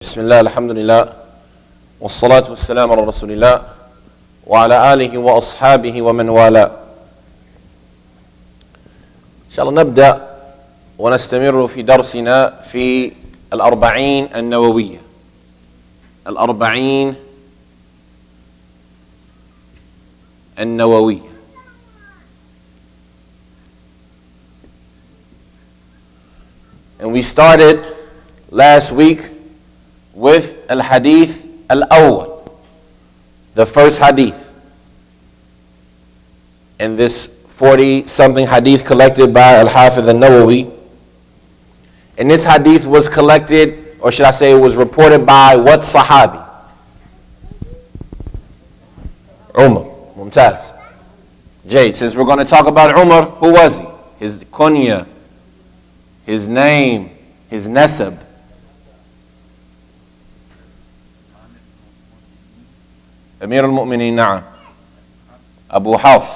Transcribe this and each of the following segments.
بسم الله الحمد لله والصلاة والسلام على رسول الله وعلى آله وأصحابه ومن والاه. إن شاء الله نبدأ ونستمر في درسنا في الأربعين النووية. الأربعين النووية. And we started last week with al-hadith al-awwal, the first hadith, in this 40-something hadith collected by al-Hafiz al-Nawawi. And this hadith was collected, or should I say it was reported by what sahabi? Umar. Mumtaz. Jade, since we're going to talk about Umar, who was he? His kunya, his name, his nasab. Amir al-Mu'minin, na'am. Abu Hafs.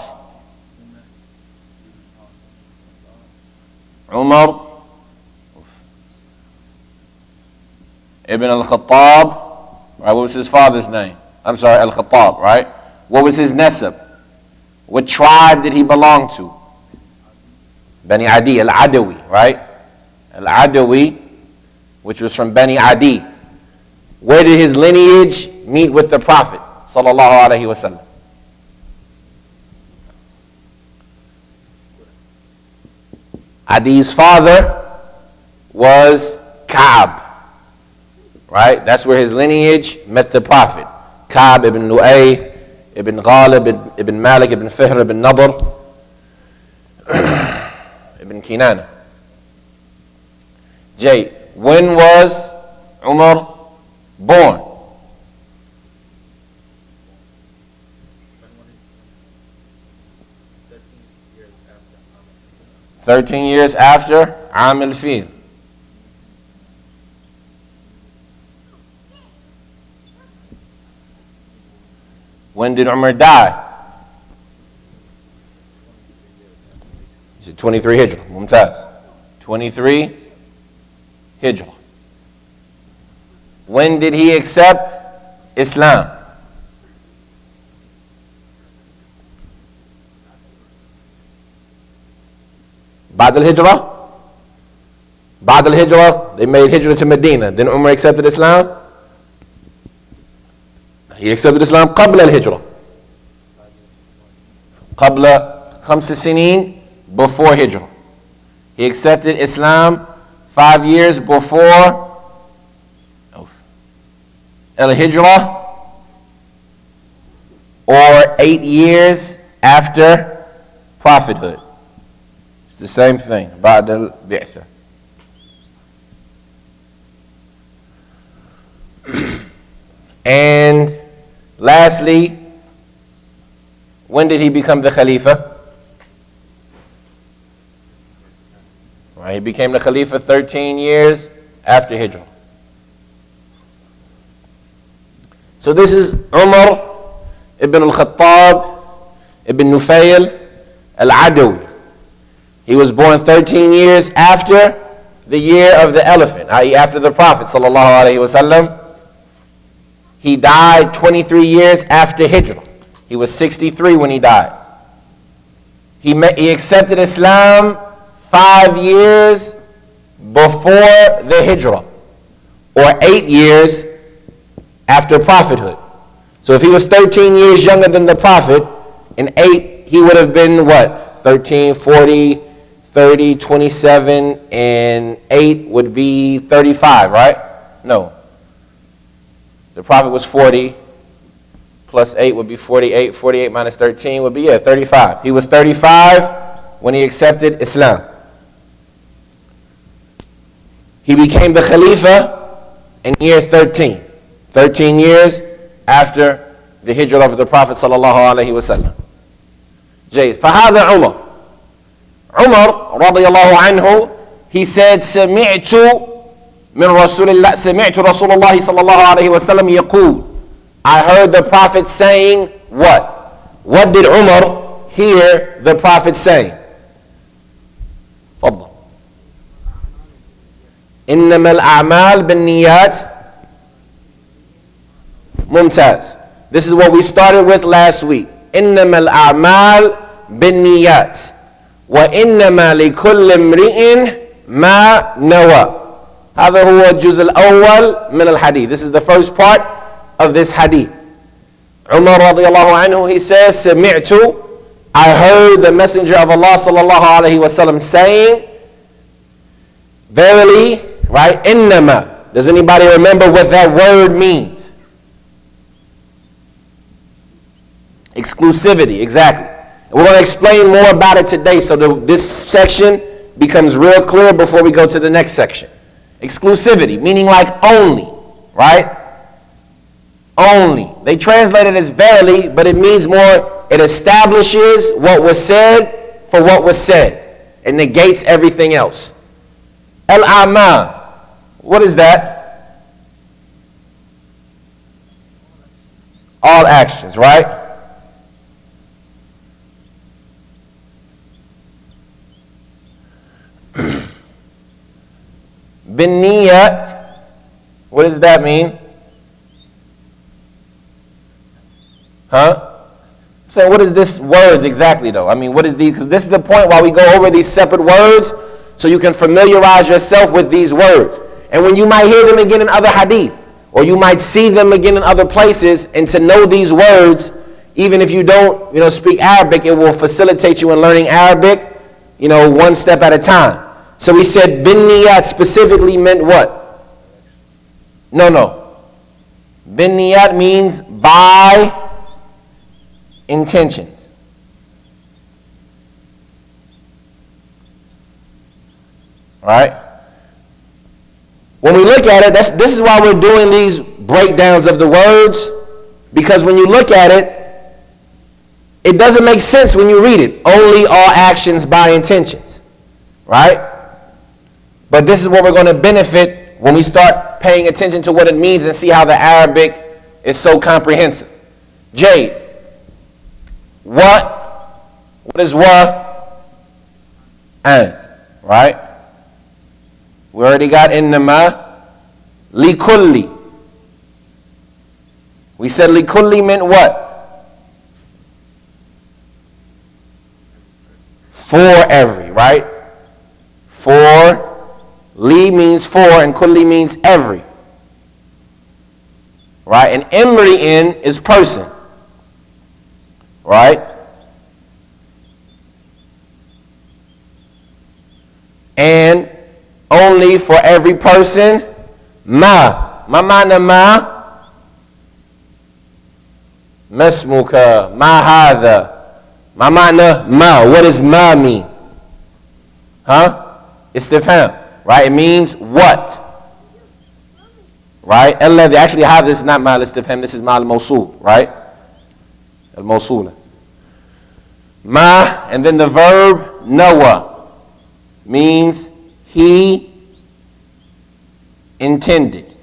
Umar Ibn al-Khattab. Right, what was his father's name? I'm sorry, al-Khattab, right? What was his nasab? What tribe did he belong to? Bani Adi, al-Adawi, right? Al-Adawi, which was from Bani Adi. Where did his lineage meet with the Prophet sallallahu alaihi wasallam? Adi's father was Ka'b, right? That's where his lineage met the Prophet. Ka'b ibn Lu'ay, ibn Ghalib, ibn Malik, ibn Fihr, ibn Nadr, ibn Kinana. Jay, when was Umar born? Thirteen years after Am al-Fil. When did Umar die? Is it 23 Hijrah? Mumtaz. 23 Hijrah. When did he accept Islam? Ba'd al-Hijrah? Ba'd al-Hijrah, they made Hijrah to Medina. Then Umar accepted Islam? He accepted Islam قبل الهجرة. قبل 5 سنين, before Hijrah. He accepted Islam 5 years before al-Hijrah, or 8 years after prophethood. It's the same thing. بعد البعثة. And lastly, when did he become the Khalifa? Right, he became the Khalifa 13 years after Hijrah. So this is Umar ibn al-Khattab ibn Nufayl al-Adawi. He was born 13 years after the year of the elephant, i.e. after the Prophet sallallahu alaihi wasallam. He died 23 years after Hijrah. He was 63 when he died. He accepted Islam 5 years before the Hijrah, or 8 years after prophethood. So if he was 13 years younger than the Prophet, in 8 he would have been what? 13, 40, 30, 27, and 8 would be 35, right? No. The Prophet was 40, plus 8 would be 48. 48 minus 13 would be, 35. He was 35 when he accepted Islam. He became the Khalifa in year 13. 13 years after the Hijrah of the Prophet sallallahu alaihi wasallam. Jay, فهذا عمر. Umar radiyallahu anhu, he said, سمعت من رسول الله سمعت رسول الله صلى الله عليه وسلم يقول. I heard the Prophet saying what? What did Umar hear the Prophet saying? تفضل. إنما الأعمال بالنيات Mumtaz. This is what we started with last week. إنما الأعمال بالنيات وإنما لكل امرئ ما نوى. هذا هو الجزء الأول من الحديث. This is the first part of this hadith. Umar radiallahu anhu, he says, سمعت, I heard the Messenger of Allah sallallahu alayhi wa sallam saying, verily, right, إنما. Does anybody remember what that word means? Exclusivity, exactly. We're going to explain more about it today so this section becomes real clear before we go to the next section. Exclusivity, meaning like only, right? Only. They translate it as verily, but it means more, it establishes what was said for what was said. It negates everything else. Al-Amal. What is that? All actions, right? Binniyat. What does that mean? So what is this words exactly though? I mean, what is these? Because this is the point why we go over these separate words, so you can familiarize yourself with these words. And when you might hear them again in other hadith, or you might see them again in other places, and to know these words, even if you don't, speak Arabic, it will facilitate you in learning Arabic, one step at a time. So we said binniyat specifically meant what? No. Binniyat means by intentions. Right? When we look at it, this is why we're doing these breakdowns of the words, because when you look at it, it doesn't make sense when you read it. Only all actions by intentions. Right? But this is what we're going to benefit when we start paying attention to what it means and see how the Arabic is so comprehensive. Jade. What is wa? And. Right? We already got innama. Likulli. We said likulli meant what? For every, right? For. Li means for and kulli means every. Right? And imri'in is person. Right? And only for every person, ma. Ma ma'na ma? Masmuka. Ma hadha. Ma ma'na ma. What does ma mean? Istifham. Right? It means what? Right? Alladhi. Actually, have this is not ma al-istifham. This is ma al-mawsul. Right? Al-mawsula. Ma, and then the verb nawa means he intended.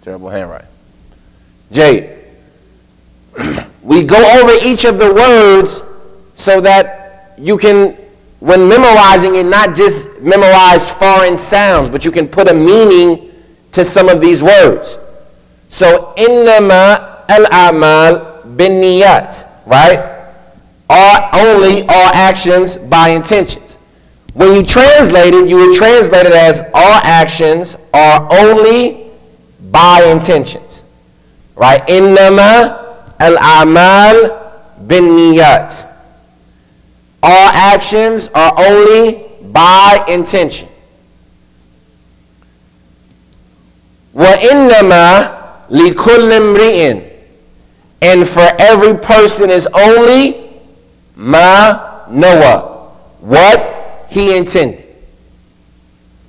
Terrible handwriting. Jade. We go over each of the words so that you can, when memorizing it, not just memorize foreign sounds, but you can put a meaning to some of these words. So, innama al-amal binniyat, right? Only all actions by intentions. When you translate it, you would translate it as all actions are only by intentions, right? Innama al-amal binniyat. All actions are only by intention. وَإِنَّمَا لِكُلِّ امْرِئٍ. And for every person is only ma nawa, what he intended.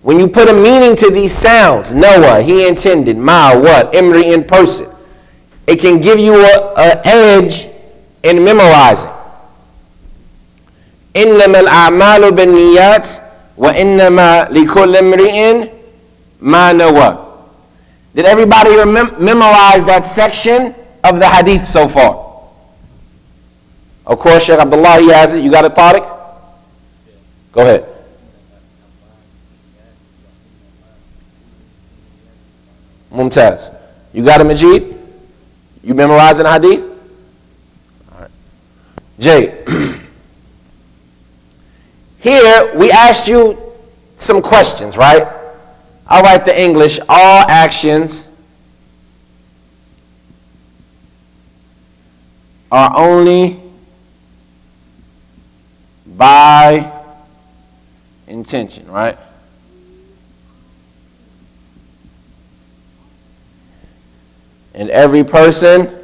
When you put a meaning to these sounds, nawa, he intended, ma, what, imri'in, person, it can give you an edge in memorizing. إِنَّمَا الْأَعْمَالُ بِالنِّيَّاتِ وَإِنَّمَا لِكُلِّ امْرِئٍ مَا نَوَى. Did everybody memorize that section of the hadith so far? Of course, Shaykh Abdullah, he has it. You got it, Tariq? Go ahead. Mumtaz. You got it, Majid? You memorizing hadith? All right. Jay, here we asked you some questions, right? I'll write the English. All actions are only by intention, right? And every person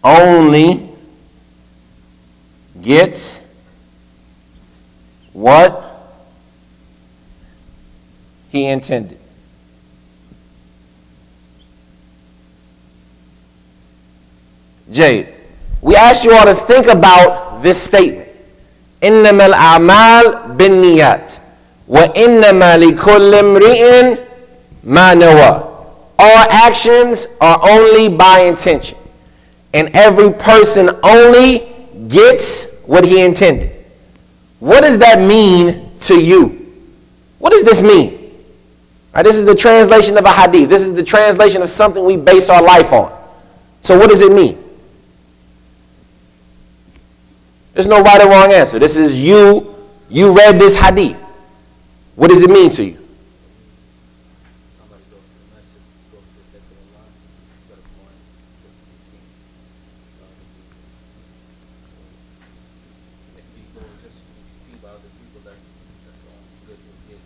only gets what he intended. Jade, we asked you all to think about this statement. إِنَّمَا الْأَعْمَالِ بِالنِّيَّاتِ وَإِنَّمَا لِكُلِّ امْرِئٍ مَا نَوَى. All actions are only by intention, and every person only gets what he intended. What does that mean to you? What does this mean? Right, this is the translation of a hadith. This is the translation of something we base our life on. So what does it mean? There's no right or wrong answer. This is you read this hadith. What does it mean to you? Somebody goes to the masjid, goes to the sake of Allah, instead of going to be seen. If you go just to see by other people, that's all good you get.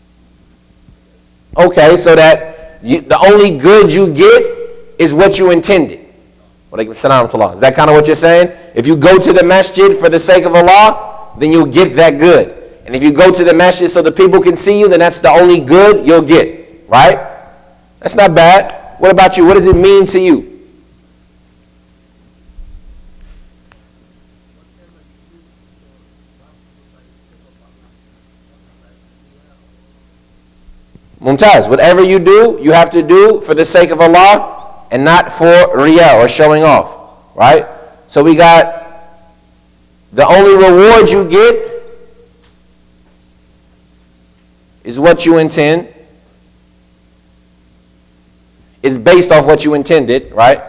Okay, so that the only good you get is what you intended. Is that kind of what you're saying? If you go to the masjid for the sake of Allah, then you'll get that good. And if you go to the masjid so the people can see you, then that's the only good you'll get. Right? That's not bad. What about you? What does it mean to you? Mumtaz, whatever you do, you have to do for the sake of Allah and not for riyah or showing off. Right? So we got the only reward you get is what you intend. It's based off what you intended, right?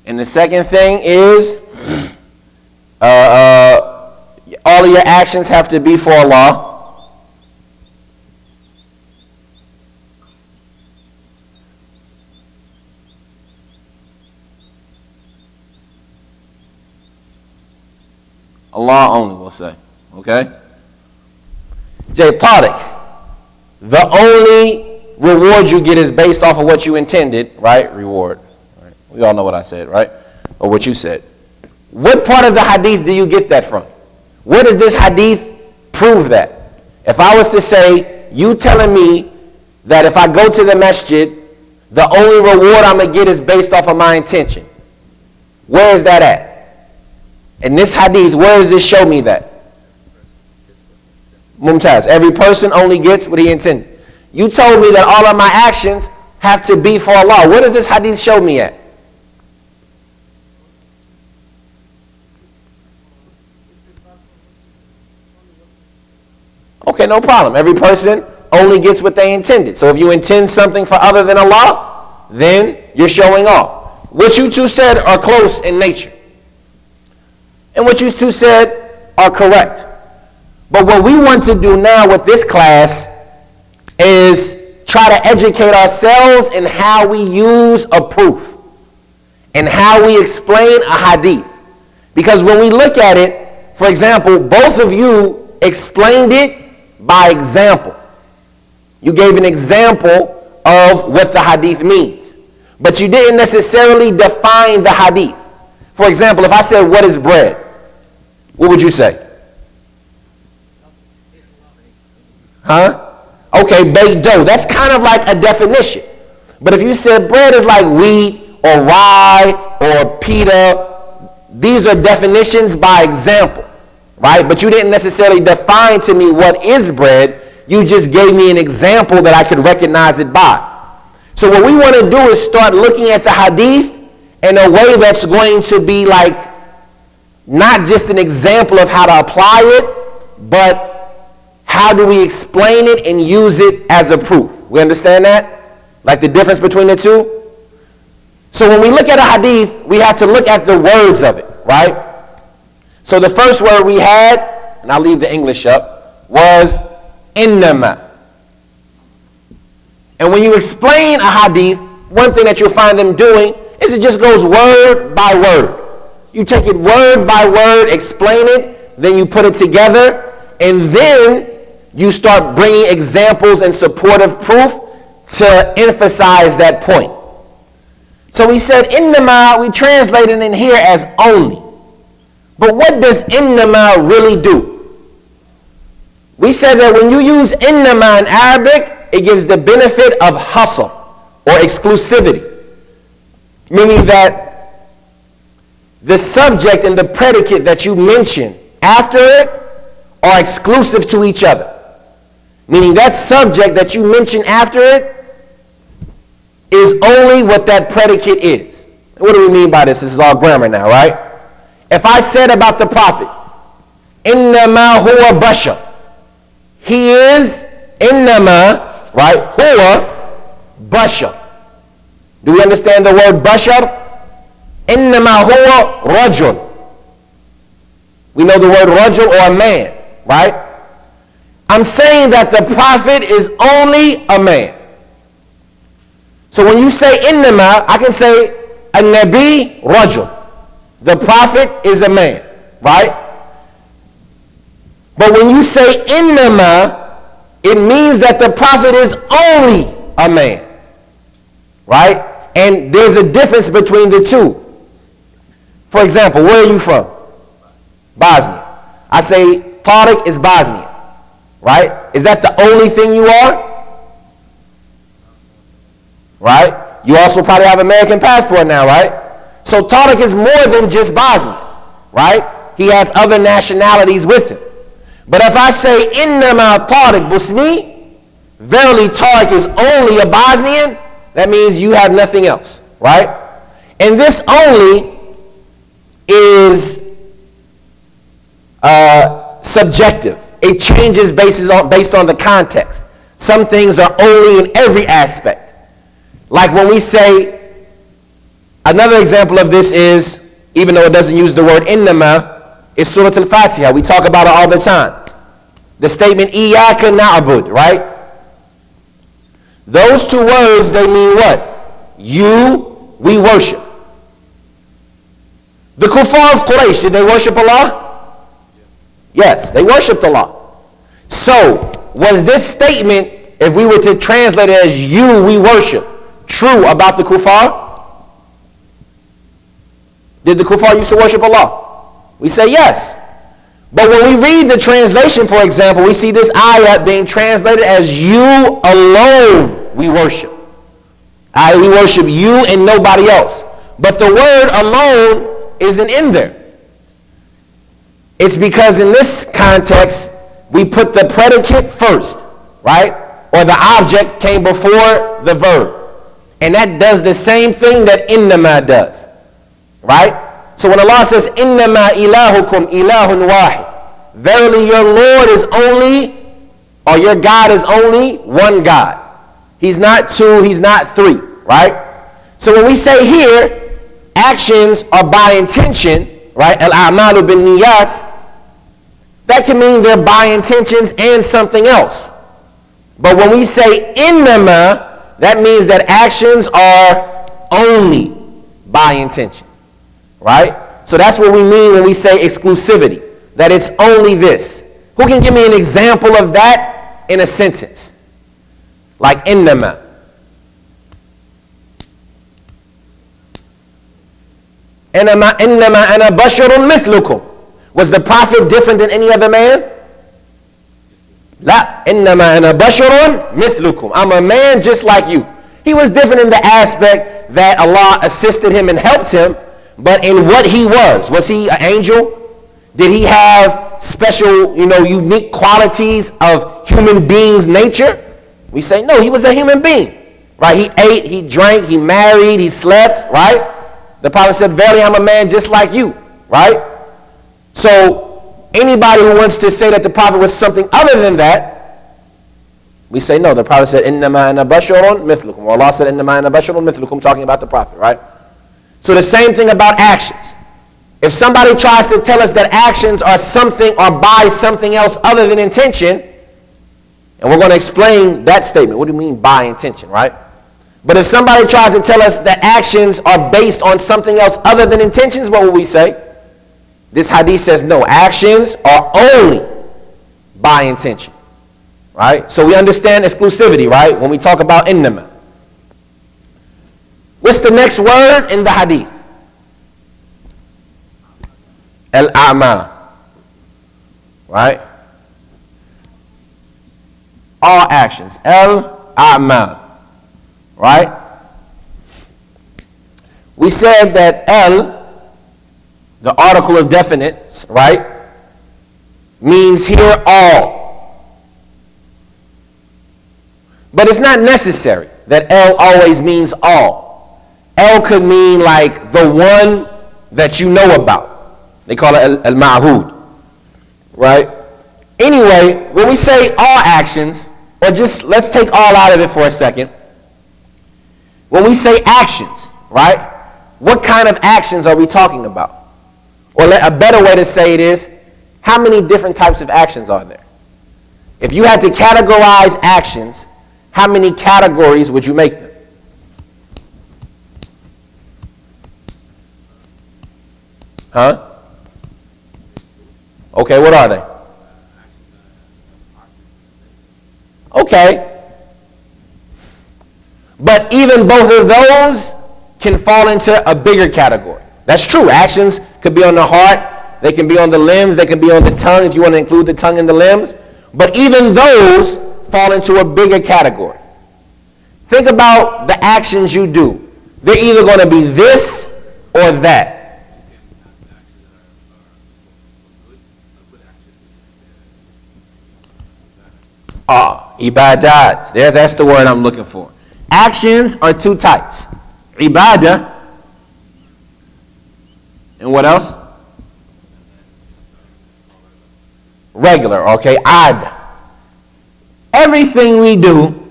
And the second thing is all of your actions have to be for Allah. Allah only will say. Okay? Jay Tariq, the only reward you get is based off of what you intended, right? Reward. Right? We all know what I said, right? Or what you said. What part of the hadith do you get that from? Where does this hadith prove that? If I was to say, you telling me that if I go to the masjid, the only reward I'm going to get is based off of my intention. Where is that at? In this hadith, where does this show me that? Mumtaz, every person only gets what he intended. You told me that all of my actions have to be for Allah. Where does this hadith show me at? Okay, no problem. Every person only gets what they intended. So if you intend something for other than Allah, then you're showing off. What you two said are close in nature. And what you two said are correct. But what we want to do now with this class is try to educate ourselves in how we use a proof and how we explain a hadith. Because when we look at it, for example, both of you explained it by example. You gave an example of what the hadith means. But you didn't necessarily define the hadith. For example, if I said, what is bread? What would you say? Huh? Okay, baked dough. That's kind of like a definition. But if you said bread is like wheat or rye or pita, these are definitions by example. Right? But you didn't necessarily define to me what is bread, You just gave me an example that I could recognize it by. So what we want to do is start looking at the hadith in a way that's going to be like not just an example of how to apply it, but how do we explain it and use it as a proof. We understand that? Like the difference between the two? So when we look at a hadith, we have to look at the words of it, right? So the first word we had, and I'll leave the English up, was innama. And when you explain a hadith, one thing that you'll find them doing is it just goes word by word. You take it word by word, explain it, then you put it together, and then you start bringing examples and supportive proof to emphasize that point. So we said innama, we translated in here as only. But what does innama really do? We said that when you use innama in Arabic, it gives the benefit of hasr, or exclusivity. Meaning that the subject and the predicate that you mention after it are exclusive to each other. Meaning that subject that you mention after it is only what that predicate is. What do we mean by this? This is all grammar now, right? If I said about the Prophet, innama huwa bashar, he is innama, right, huwa bashar. Do we understand the word bashar? Innama huwa rajul. We know the word rajul, or a man, right? I'm saying that the Prophet is only a man. So when you say innama, I can say an-nabi rajul. The Prophet is a man, right? But when you say innama, it means that the Prophet is only a man, right? And there's a difference between the two. For example, where are you from? Bosnia. I say Tariq is Bosnian, right? Is that the only thing you are? Right? You also probably have American passport now, right? So Tariq is more than just Bosnian, right? He has other nationalities with him. But if I say innama Tariq Bosni, verily Tariq is only a Bosnian, that means you have nothing else, right? And this only is subjective. It changes based on the context. Some things are only in every aspect. Like when we say, another example of this is, even though it doesn't use the word innama, is Surah Al-Fatiha. We talk about it all the time. The statement, Iyaka na'bud, right? Those two words, they mean what? You, we worship. The kuffar of Quraysh, did they worship Allah? Yes, they worshipped Allah. So, was this statement, if we were to translate it as you, we worship, true about the kuffar? Did the kuffar used to worship Allah? We say yes. But when we read the translation, for example, we see this ayah being translated as you alone we worship. We worship you and nobody else. But the word alone isn't in there. It's because in this context, we put the predicate first, right? Or the object came before the verb. And that does the same thing that innama does, right? So when Allah says, innama ilahukum ilahun wahid, verily your Lord is only, or your God is only one God. He's not two, he's not three, right? So when we say here, actions are by intention, right? Al-a'malu bin niyat, that can mean they're by intentions and something else. But when we say innama, that means that actions are only by intention. Right? So that's what we mean when we say exclusivity. That it's only this. Who can give me an example of that in a sentence? Like innama. Innama ana basharun mithlukum. Was the Prophet different than any other man? La. Innama ana basharun mithlukum. I'm a man just like you. He was different in the aspect that Allah assisted him and helped him. But in what he was he an angel? Did he have special, unique qualities of human being's nature? We say, no, he was a human being. Right? He ate, he drank, he married, he slept, right? The Prophet said, verily I'm a man just like you, right? So, anybody who wants to say that the Prophet was something other than that, we say no. The Prophet said, إِنَّمَا أَنَا بَشَرٌ مِثْلُكُمْ. Or Allah said, إِنَّمَا أَنَا بَشَرٌ مِثْلُكُمْ, talking about the Prophet, right? So the same thing about actions. If somebody tries to tell us that actions are something or by something else other than intention, and we're going to explain that statement. What do you mean by intention, right? But if somebody tries to tell us that actions are based on something else other than intentions, what will we say? This hadith says no, actions are only by intention. Right? So we understand exclusivity, right? When we talk about innama. What's the next word in the hadith? Al-a'mal. Right? All actions. Al-a'mal. Right? We said that al, the article of definite, right, means here all. But it's not necessary that al always means all. Al could mean like the one that you know about. They call it al-ma'hud. Right? Anyway, when we say all actions, or just let's take all out of it for a second. When we say actions, right, what kind of actions are we talking about? Or a better way to say it is, how many different types of actions are there? If you had to categorize actions, how many categories would you make them? Huh? Okay, what are they? Okay. But even both of those can fall into a bigger category. That's true. Actions could be on the heart, they can be on the limbs, they can be on the tongue if you want to include the tongue in the limbs. But even those fall into a bigger category. Think about the actions you do. They're either going to be this or that. Ibadat. That's the word I'm looking for. Actions are two types. Ibadah. And what else? Regular, okay? Ad. Everything we do,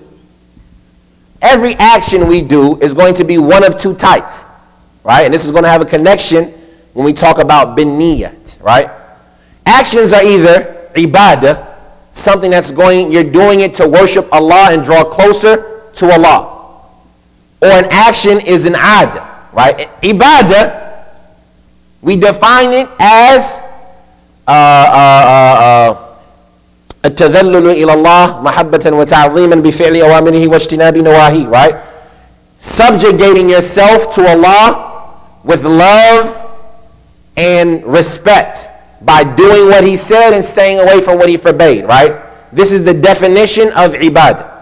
every action we do is going to be one of two types. Right? And this is going to have a connection when we talk about bin niyat. Right? Actions are either ibadah, something you're doing it to worship Allah and draw closer to Allah. Or an action is an ad, right? Ibadah, we define it as التذلل إلى الله محبة وتعظيما بفعل أوامره واجتناب نواهيه, right? Subjugating yourself to Allah with love and respect by doing what He said and staying away from what He forbade, right? This is the definition of ibadah.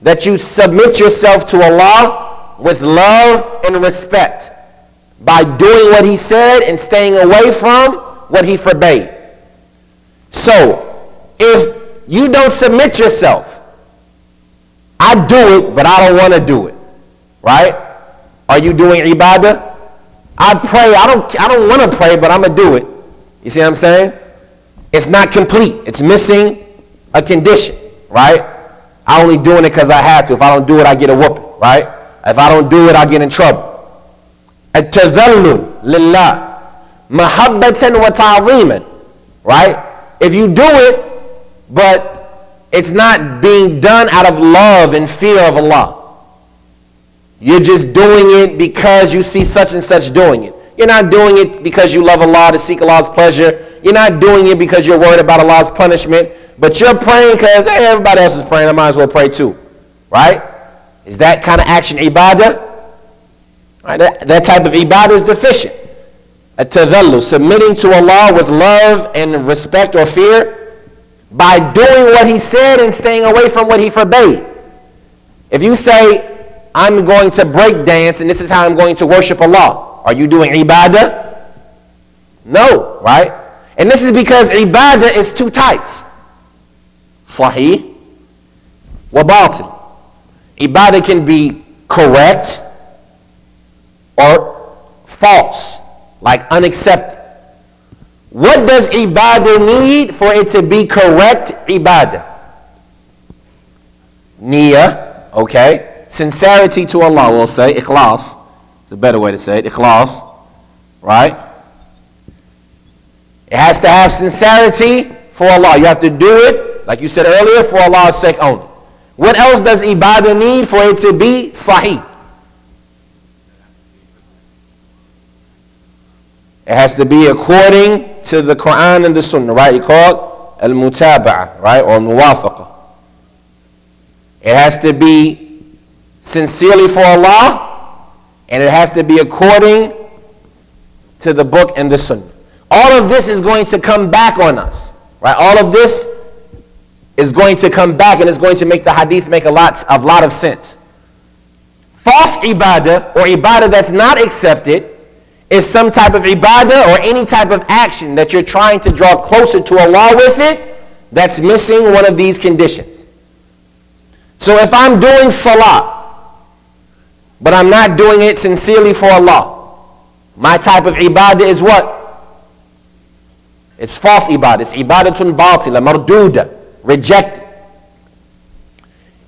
That you submit yourself to Allah with love and respect by doing what He said and staying away from what He forbade. So, if you don't submit yourself, I do it, but I don't want to do it, right? Are you doing ibadah? I pray, I don't want to pray, but I'm going to do it. You see what I'm saying? It's not complete. It's missing a condition, right? I'm only doing it because I have to. If I don't do it, I get a whooping, right? If I don't do it, I get in trouble. At-tazallul lillah. Mahabbatan wa ta'ziman. Right? If you do it, but it's not being done out of love and fear of Allah. You're just doing it because you see such and such doing it. You're not doing it because you love Allah to seek Allah's pleasure. You're not doing it because you're worried about Allah's punishment. But you're praying because, hey, everybody else is praying, I might as well pray too. Right? Is that kind of action ibadah? Right? That type of ibadah is deficient. At-tazallu, submitting to Allah with love and respect or fear by doing what He said and staying away from what He forbade. If you say, I'm going to break dance and this is how I'm going to worship Allah, are you doing ibadah? No, right? And this is because ibadah is two types. sahih wa batil. Ibadah can be correct or false, like unaccepted. What does ibadah need for it to be correct ibadah? Niyyah, okay. Sincerity to Allah, we'll say. Ikhlas. It's a better way to say it. Ikhlas. Right? It has to have sincerity for Allah. You have to do it, like you said earlier, for Allah's sake only. What else does ibadah need for it to be sahih? It has to be according to the Quran and the Sunnah, right? You call it al-mutaba'ah, right? Or muwafaqa. It has to be sincerely for Allah, and it has to be according to the book and the Sunnah. All of this is going to come back on us, right? All of this is going to come back, and it's going to make the hadith make a lot of sense. False ibadah, or ibadah that's not accepted, is some type of ibadah or any type of action that you're trying to draw closer to Allah with it, that's missing one of these conditions. So if I'm doing salah, but I'm not doing it sincerely for Allah, my type of ibadah is what? It's false ibadah. It's ibadatun batila, marduda, rejected.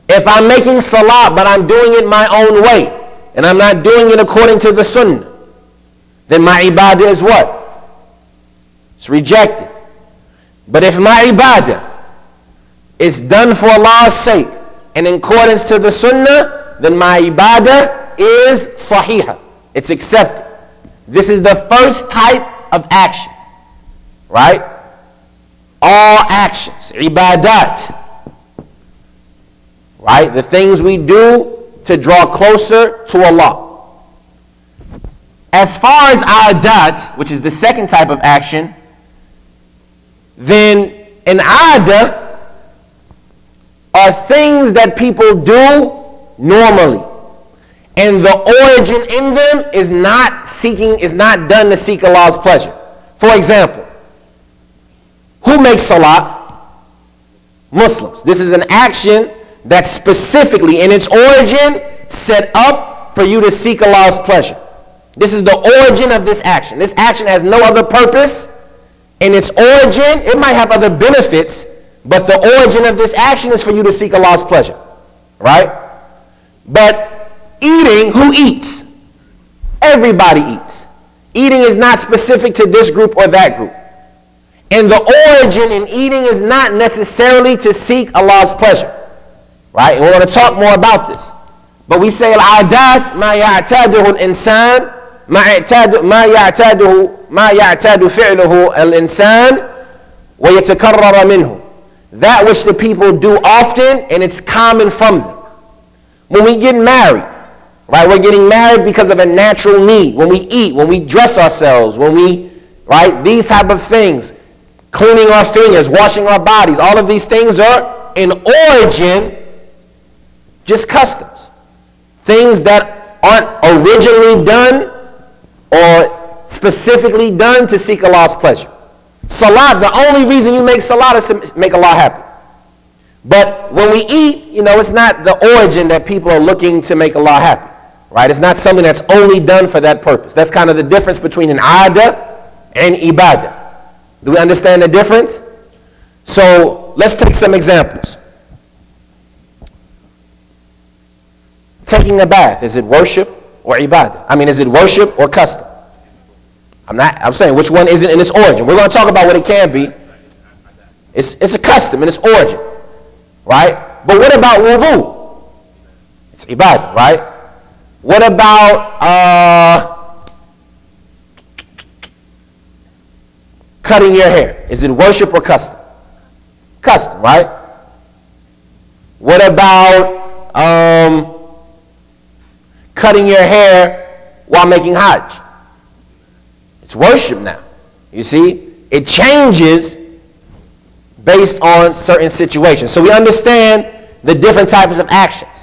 If I'm making salah, but I'm doing it my own way, and I'm not doing it according to the sunnah, then my ibadah is what? It's rejected. But if my ibadah is done for Allah's sake, and in accordance to the sunnah, then my ibadah is sahihah. It's accepted. This is the first type of action. Right? All actions, ibadat. Right? The things we do to draw closer to Allah. As far as adat, which is the second type of action, then an adah are things that people do normally. And the origin in them is not done to seek Allah's pleasure. For example, who makes salah? Muslims. This is an action that's specifically in its origin set up for you to seek Allah's pleasure. This is the origin of this action. This action has no other purpose. In its origin, it might have other benefits, but the origin of this action is for you to seek Allah's pleasure. Right? But eating, who eats? Everybody eats. Eating is not specific to this group or that group. And the origin in eating is not necessarily to seek Allah's pleasure. Right? And we're going to talk more about this. But we say al-adat ma ya'taduhu al-insan ما يعتاد فعله الإنسان ويتكرر منه. That which the people do often and it's common from them. When we get married, right, we're getting married because of a natural need. When we eat, when we dress ourselves, when we, right, these type of things, cleaning our fingers, washing our bodies, all of these things are in origin just customs. Things that aren't originally done or specifically done to seek Allah's pleasure. Salat, the only reason you make salat is to make Allah happy. But when we eat, it's not the origin that people are looking to make Allah happy. Right? It's not something that's only done for that purpose. That's kind of the difference between an adah and ibadah. Do we understand the difference? So, let's take some examples. Taking a bath, is it worship or ibadah? Is it worship or custom? I'm saying which one is it in its origin. We're going to talk about what it can be. It's a custom in its origin. Right? But what about wudu? It's ibadah, right? What about cutting your hair? Is it worship or custom? Custom, right? What about cutting your hair while making hajj? It's worship now. You see? It changes based on certain situations. So we understand the different types of actions.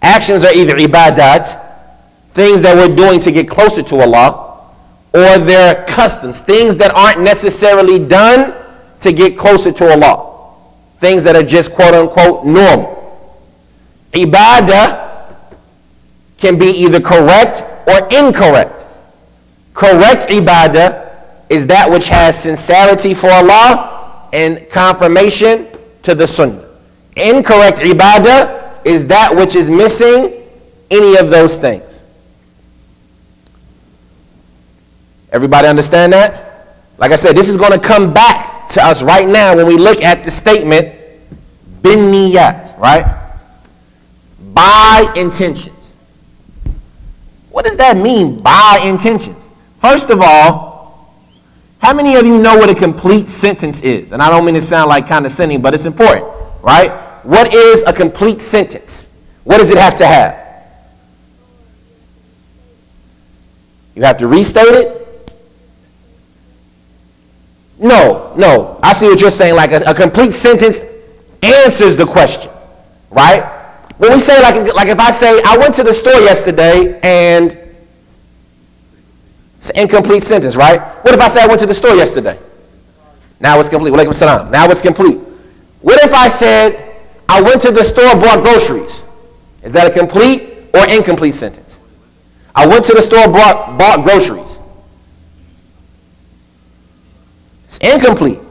Actions are either ibadat, things that we're doing to get closer to Allah, or they're customs, things that aren't necessarily done to get closer to Allah. things that are just quote unquote normal. Ibadah can be either correct or incorrect. Correct ibadah is that which has sincerity for Allah and confirmation to the sunnah. Incorrect ibadah is that which is missing any of those things. Everybody understand that? Like I said, this is going to come back to us right now when we look at the statement bin niyat, right? By intentions. What does that mean, by intentions? First of all, how many of you know what a complete sentence is? And I don't mean to sound like condescending, but it's important, right? What is a complete sentence? What does it have to have? You have to restate it? No. I see what you're saying. Like a complete sentence answers the question, right? When we say, like if I say, I went to the store yesterday and it's an incomplete sentence, right? What if I say I went to the store yesterday? Now it's complete. Walaikum salam. Now it's complete. What if I said, I went to the store, bought groceries? Is that a complete or incomplete sentence? I went to the store, bought groceries. It's incomplete.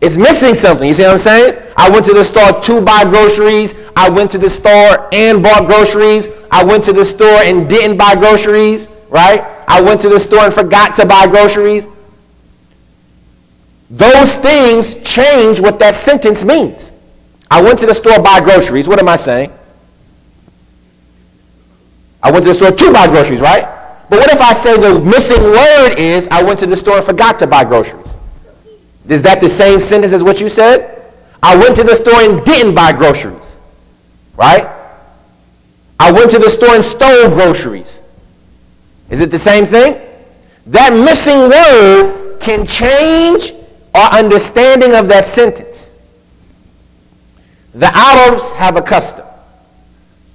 It's missing something. You see what I'm saying? I went to the store to buy groceries. I went to the store and bought groceries. I went to the store and didn't buy groceries, right? I went to the store and forgot to buy groceries. Those things change what that sentence means. I went to the store to buy groceries. What am I saying? I went to the store to buy groceries, right? But what if I say the missing word is I went to the store and forgot to buy groceries? Is that the same sentence as what you said? I went to the store and didn't buy groceries, right? I went to the store and stole groceries. Is it the same thing? That missing word can change our understanding of that sentence. The Arabs have a custom.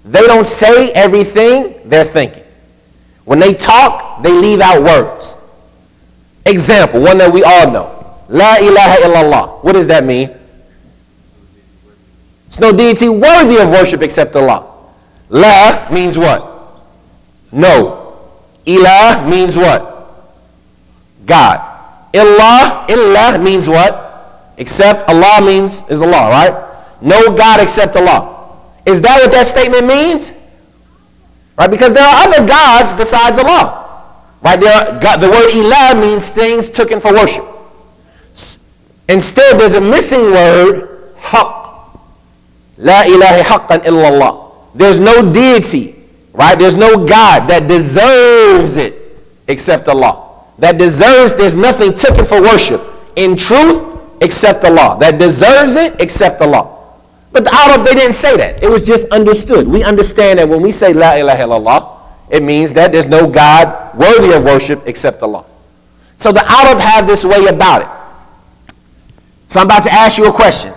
They don't say everything they're thinking. When they talk, they leave out words. Example, one that we all know. La ilaha illallah. What does that mean? There's no deity worthy of worship except Allah. La means what? No. Ilah means what? God. Illah means what? Except Allah means is Allah, right? No God except Allah. Is that what that statement means? Right? Because there are other gods besides Allah. Right? The word ilah means things taken for worship. Instead, there's a missing word, haqq. La ilaha haqqan illallah. There's no deity, right? There's no God that deserves it except Allah. That deserves, there's nothing taken for worship in truth except Allah. That deserves it except Allah. But the Arab, they didn't say that. It was just understood. We understand that when we say La ilaha illallah, it means that there's no God worthy of worship except Allah. So the Arab have this way about it. So I'm about to ask you a question.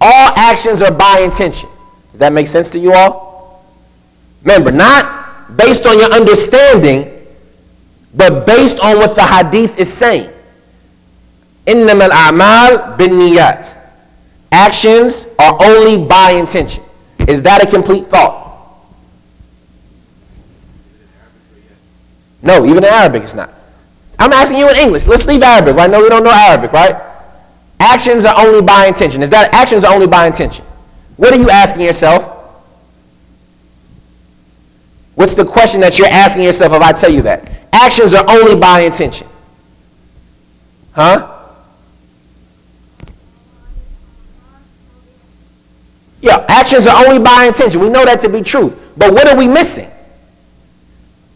All actions are by intention. Does that make sense to you all? Remember, not based on your understanding, but based on what the hadith is saying. إِنَّمَا الْأَعْمَالِ بِالنِّيَّاتِ. Actions are only by intention. Is that a complete thought? No, even in Arabic it's not. I'm asking you in English. Let's leave Arabic, right? No, we don't know Arabic, right? Actions are only by intention. Is that actions are only by intention? What are you asking yourself? What's the question that you're asking yourself if I tell you that? Actions are only by intention. Huh? Yeah, actions are only by intention. We know that to be true. But what are we missing?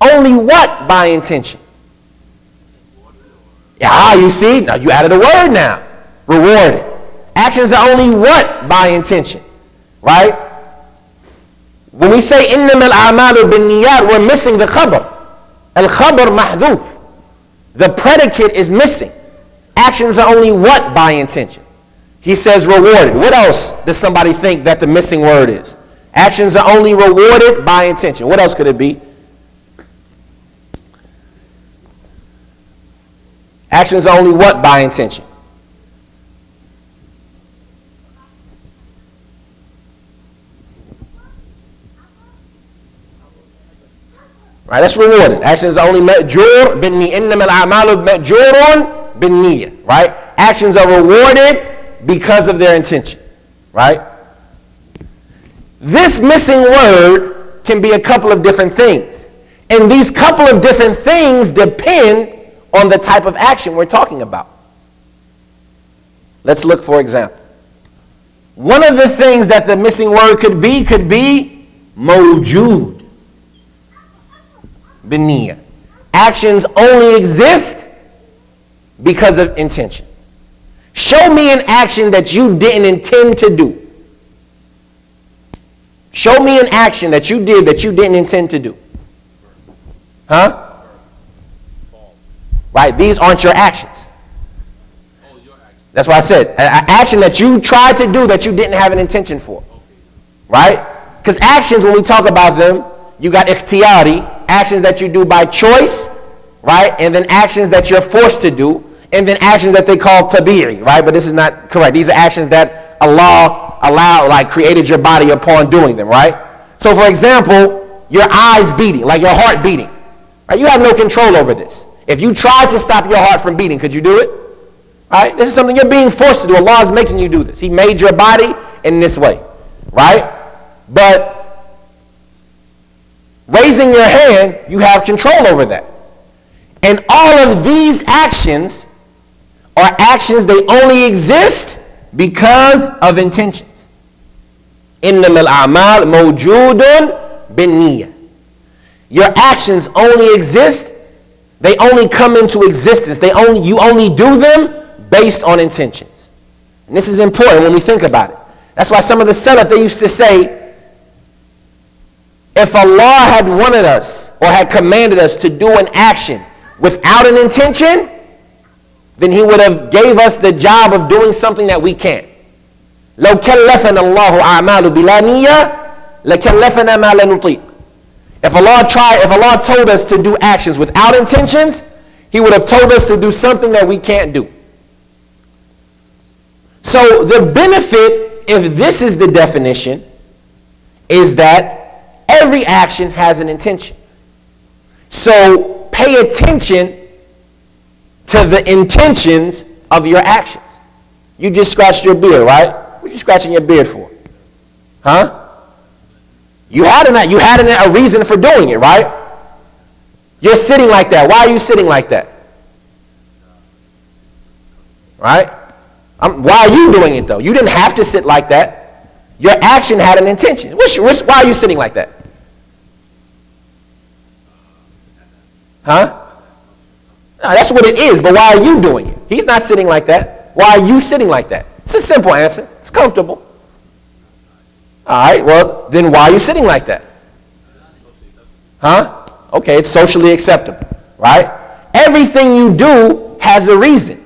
Only what by intention? Yeah, you see? Now you added a word now. Rewarded. Actions are only what by intention? Right? When we say إِنَّمَا الْأَعْمَالُ بِالنِّيَّاتِ, we're missing the khabar. Al-khabar mahdhuf. The predicate is missing. Actions are only what by intention? He says rewarded. What else does somebody think that the missing word is? Actions are only rewarded by intention. What else could it be? Actions are only what by intention? Right, that's rewarded. Actions are only ma'jur bin niyya. Innama al-a'malu ma'jurun bin niyya. Right? Actions are rewarded because of their intention. Right? This missing word can be a couple of different things. And these couple of different things depend on the type of action we're talking about. Let's look for example. One of the things that the missing word could be mawjood bin-niyya. Actions only exist because of intention. Show me an action that you didn't intend to do. Show me an action that you did that you didn't intend to do. Huh? Right, these aren't your actions. That's why I said, an action that you tried to do that you didn't have an intention for. Right? Because actions, when we talk about them, you got ikhtiyari, actions that you do by choice, right? And then actions that you're forced to do, and then actions that they call tabi'i, right? But this is not correct. These are actions that Allah created your body upon doing them, right? So for example, your eyes beating, like your heart beating. Right? You have no control over this. If you tried to stop your heart from beating, could you do it? Right? This is something you're being forced to do. Allah is making you do this. He made your body in this way. Right? But raising your hand, you have control over that. And all of these actions are actions, they only exist because of intentions. إِنَّمَا الْأَعْمَالُ مَوْجُودٌ بِالنِّيَّةِ. Your actions only exist, they only come into existence. You only do them based on intentions. And this is important when we think about it. That's why some of the Salaf, they used to say, if Allah had wanted us or had commanded us to do an action without an intention, then He would have gave us the job of doing something that we can't. لو كلفنا الله أعمال بلا نية لكلفنا ما لا نطيق. If Allah told us to do actions without intentions, He would have told us to do something that we can't do. So the benefit, if this is the definition, is that every action has an intention. So pay attention to the intentions of your actions. You just scratched your beard, right? What are you scratching your beard for? Huh? You had a reason for doing it, right? You're sitting like that. Why are you sitting like that? Right? Why are you doing it though? You didn't have to sit like that. Your action had an intention. Why are you sitting like that? Huh? No, that's what it is, but why are you doing it? He's not sitting like that. Why are you sitting like that? It's a simple answer. It's comfortable. Alright, well, then why are you sitting like that? Huh? Okay, it's socially acceptable. Right? Everything you do has a reason.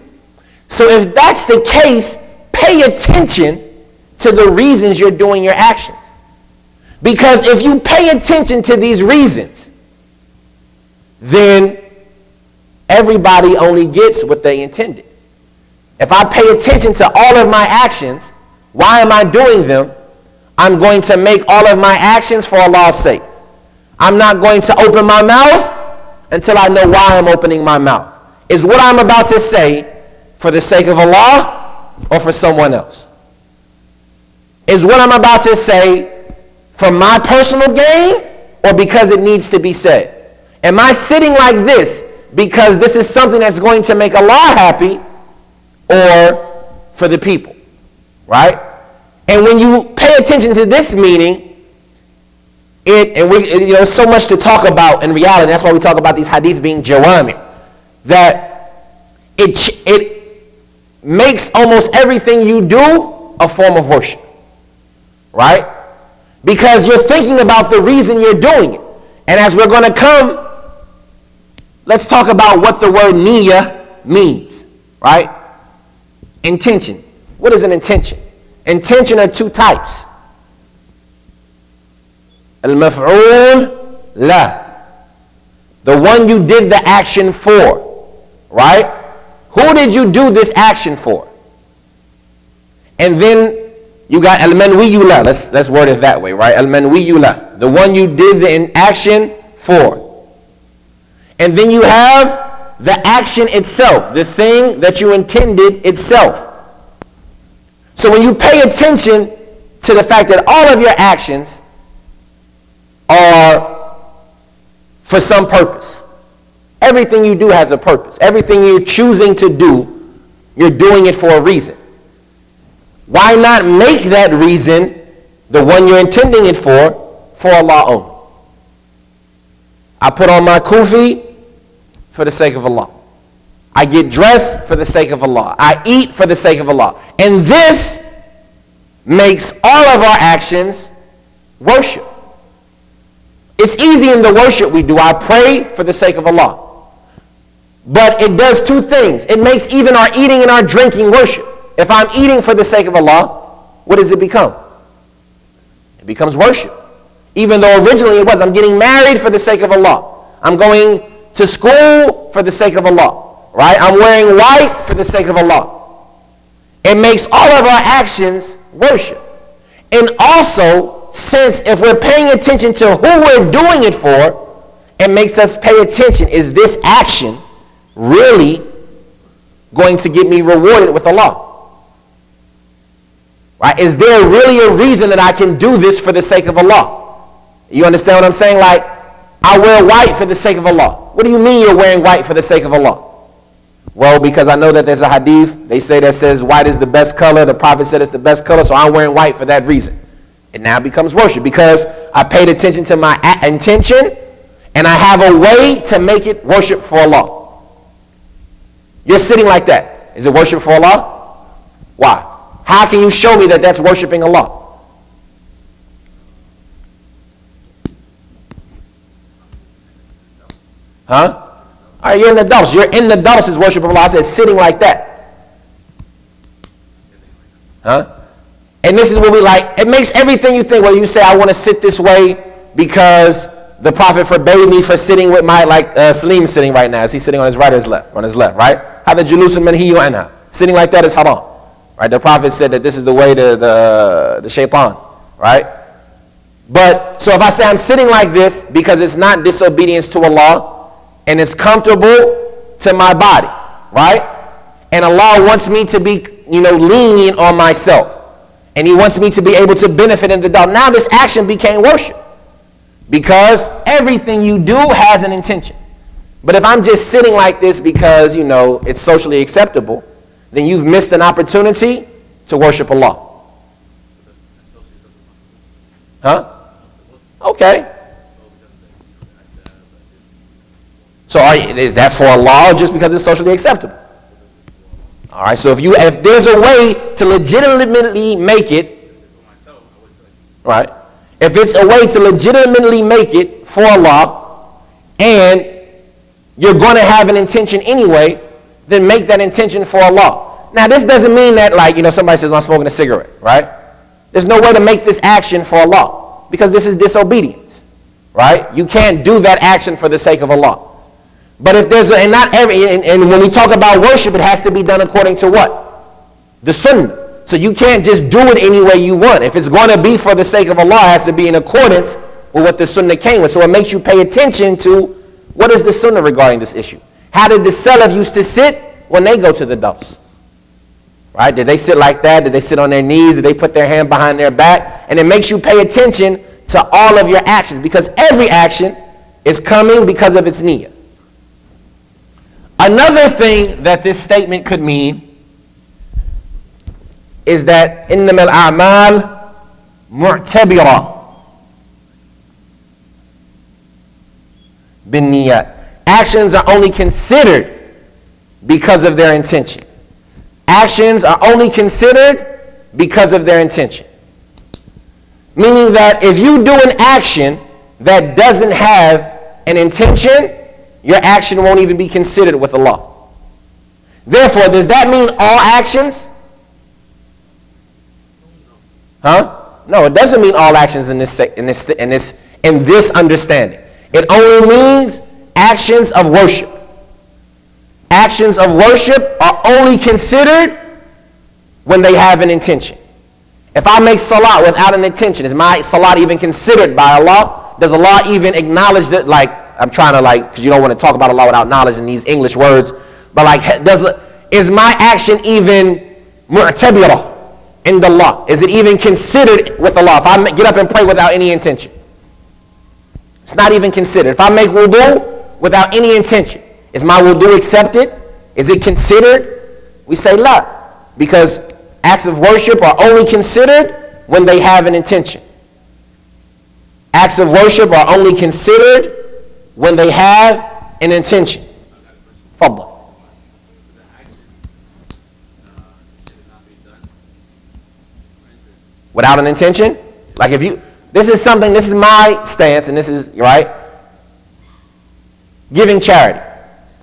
So if that's the case, pay attention to the reasons you're doing your actions. Because if you pay attention to these reasons, then everybody only gets what they intended. If I pay attention to all of my actions, why am I doing them? I'm going to make all of my actions for Allah's sake. I'm not going to open my mouth until I know why I'm opening my mouth. Is what I'm about to say for the sake of Allah or for someone else? Is what I'm about to say for my personal gain or because it needs to be said? Am I sitting like this because this is something that's going to make Allah happy or for the people? Right? And when you pay attention to this meaning, there's so much to talk about in reality. That's why we talk about these hadiths being jawami. That it makes almost everything you do a form of worship. Right? Because you're thinking about the reason you're doing it. And as we're going to come, let's talk about what the word niyyah means. Right? Intention. What is an intention? Intention are two types. Al-maf'ul la. The one you did the action for. Right? Who did you do this action for? And then you got al-manwiyu la. Let's word it that way, right? Al-manwiyu la. The one you did the action for. And then you have the action itself, the thing that you intended itself. So when you pay attention to the fact that all of your actions are for some purpose. Everything you do has a purpose. Everything you're choosing to do, you're doing it for a reason. Why not make that reason the one you're intending it for Allah only? I put on my kufi for the sake of Allah. I get dressed for the sake of Allah. I eat for the sake of Allah. And this makes all of our actions worship. It's easy in the worship we do. I pray for the sake of Allah. But it does two things. It makes even our eating and our drinking worship. If I'm eating for the sake of Allah, what does it become? It becomes worship. Even though originally it was, I'm getting married for the sake of Allah. I'm going to school for the sake of Allah. Right? I'm wearing white for the sake of Allah. It makes all of our actions worship. And also, since if we're paying attention to who we're doing it for, it makes us pay attention. Is this action really going to get me rewarded with Allah? Right? Is there really a reason that I can do this for the sake of Allah? You understand what I'm saying? Like, I wear white for the sake of Allah. What do you mean you're wearing white for the sake of Allah? Well, because I know that there's a hadith, they say that says white is the best color. The Prophet said it's the best color, so I'm wearing white for that reason. It now becomes worship because I paid attention to my intention and I have a way to make it worship for Allah. You're sitting like that. Is it worship for Allah? Why? How can you show me that that's worshiping Allah? Huh? All right, you're in the dars. You're in the dars is worship of Allah. I said sitting like that. Huh? And this is what we like. It makes everything you think, well, you say, I want to sit this way because the Prophet forbade me for sitting with my, like Salim is sitting right now. Is he sitting on his right or his left? On his left, right? Hada julusun manhiyu anha. Sitting like that is haram. Right? The Prophet said that this is the way to the shaitan. Right? But, so if I say I'm sitting like this because it's not disobedience to Allah and it's comfortable to my body. Right? And Allah wants me to be, lenient on myself. And He wants me to be able to benefit in the dark. Now this action became worship. Because everything you do has an intention. But if I'm just sitting like this because, it's socially acceptable, then you've missed an opportunity to worship Allah. Huh? Okay. So is that for Allah or just because it's socially acceptable? Alright, so if there's a way to legitimately make it, right? If it's a way to legitimately make it for Allah, and you're going to have an intention anyway, then make that intention for Allah. Now this doesn't mean that somebody says I'm smoking a cigarette, right? There's no way to make this action for Allah, because this is disobedience, right? You can't do that action for the sake of Allah. But if there's and when we talk about worship, it has to be done according to what? The sunnah. So you can't just do it any way you want. If it's going to be for the sake of Allah, it has to be in accordance with what the sunnah came with. So it makes you pay attention to what is the sunnah regarding this issue. How did the Salaf used to sit when they go to the dars? Right? Did they sit like that? Did they sit on their knees? Did they put their hand behind their back? And it makes you pay attention to all of your actions, because every action is coming because of its niyyah. Another thing that this statement could mean is that إِنَّمَا الْأَعْمَالِ مُعْتَبِرَةٌ بِالنِّيَّاتِ. Actions are only considered because of their intention. Actions are only considered because of their intention. Meaning that if you do an action that doesn't have an intention, your action won't even be considered with Allah. Therefore, does that mean all actions? Huh? No, it doesn't mean all actions in this understanding. It only means actions of worship. Actions of worship are only considered when they have an intention. If I make salat without an intention, is my salat even considered by Allah? Does Allah even acknowledge that, I'm trying to because you don't want to talk about Allah without knowledge in these English words, but is my action even mu'tabira in Allah? Is it even considered with Allah? If I get up and pray without any intention, it's not even considered. If I make wudu without any intention, is my wudu accepted? Is it considered? We say la, because acts of worship are only considered when they have an intention. Acts of worship are only considered when they have an intention. Fadl. Without an intention? Like this is my stance, and this is, right? Giving charity.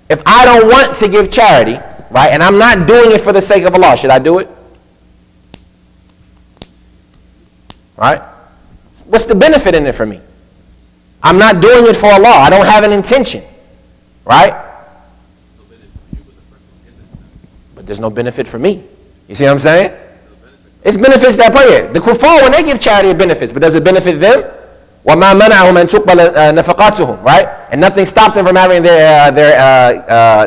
If I don't want to give charity, right, and I'm not doing it for the sake of Allah, should I do it? Right? What's the benefit in it for me? I'm not doing it for Allah. I don't have an intention. Right? But there's no benefit for me. You see what I'm saying? It's benefits that play it. The kuffar, when they give charity, it benefits. But does it benefit them? وَمَا مَنَعَهُمْ أَن تُقْبَلَ نَفَقَاتُهُم. Right? And nothing stopped them from having their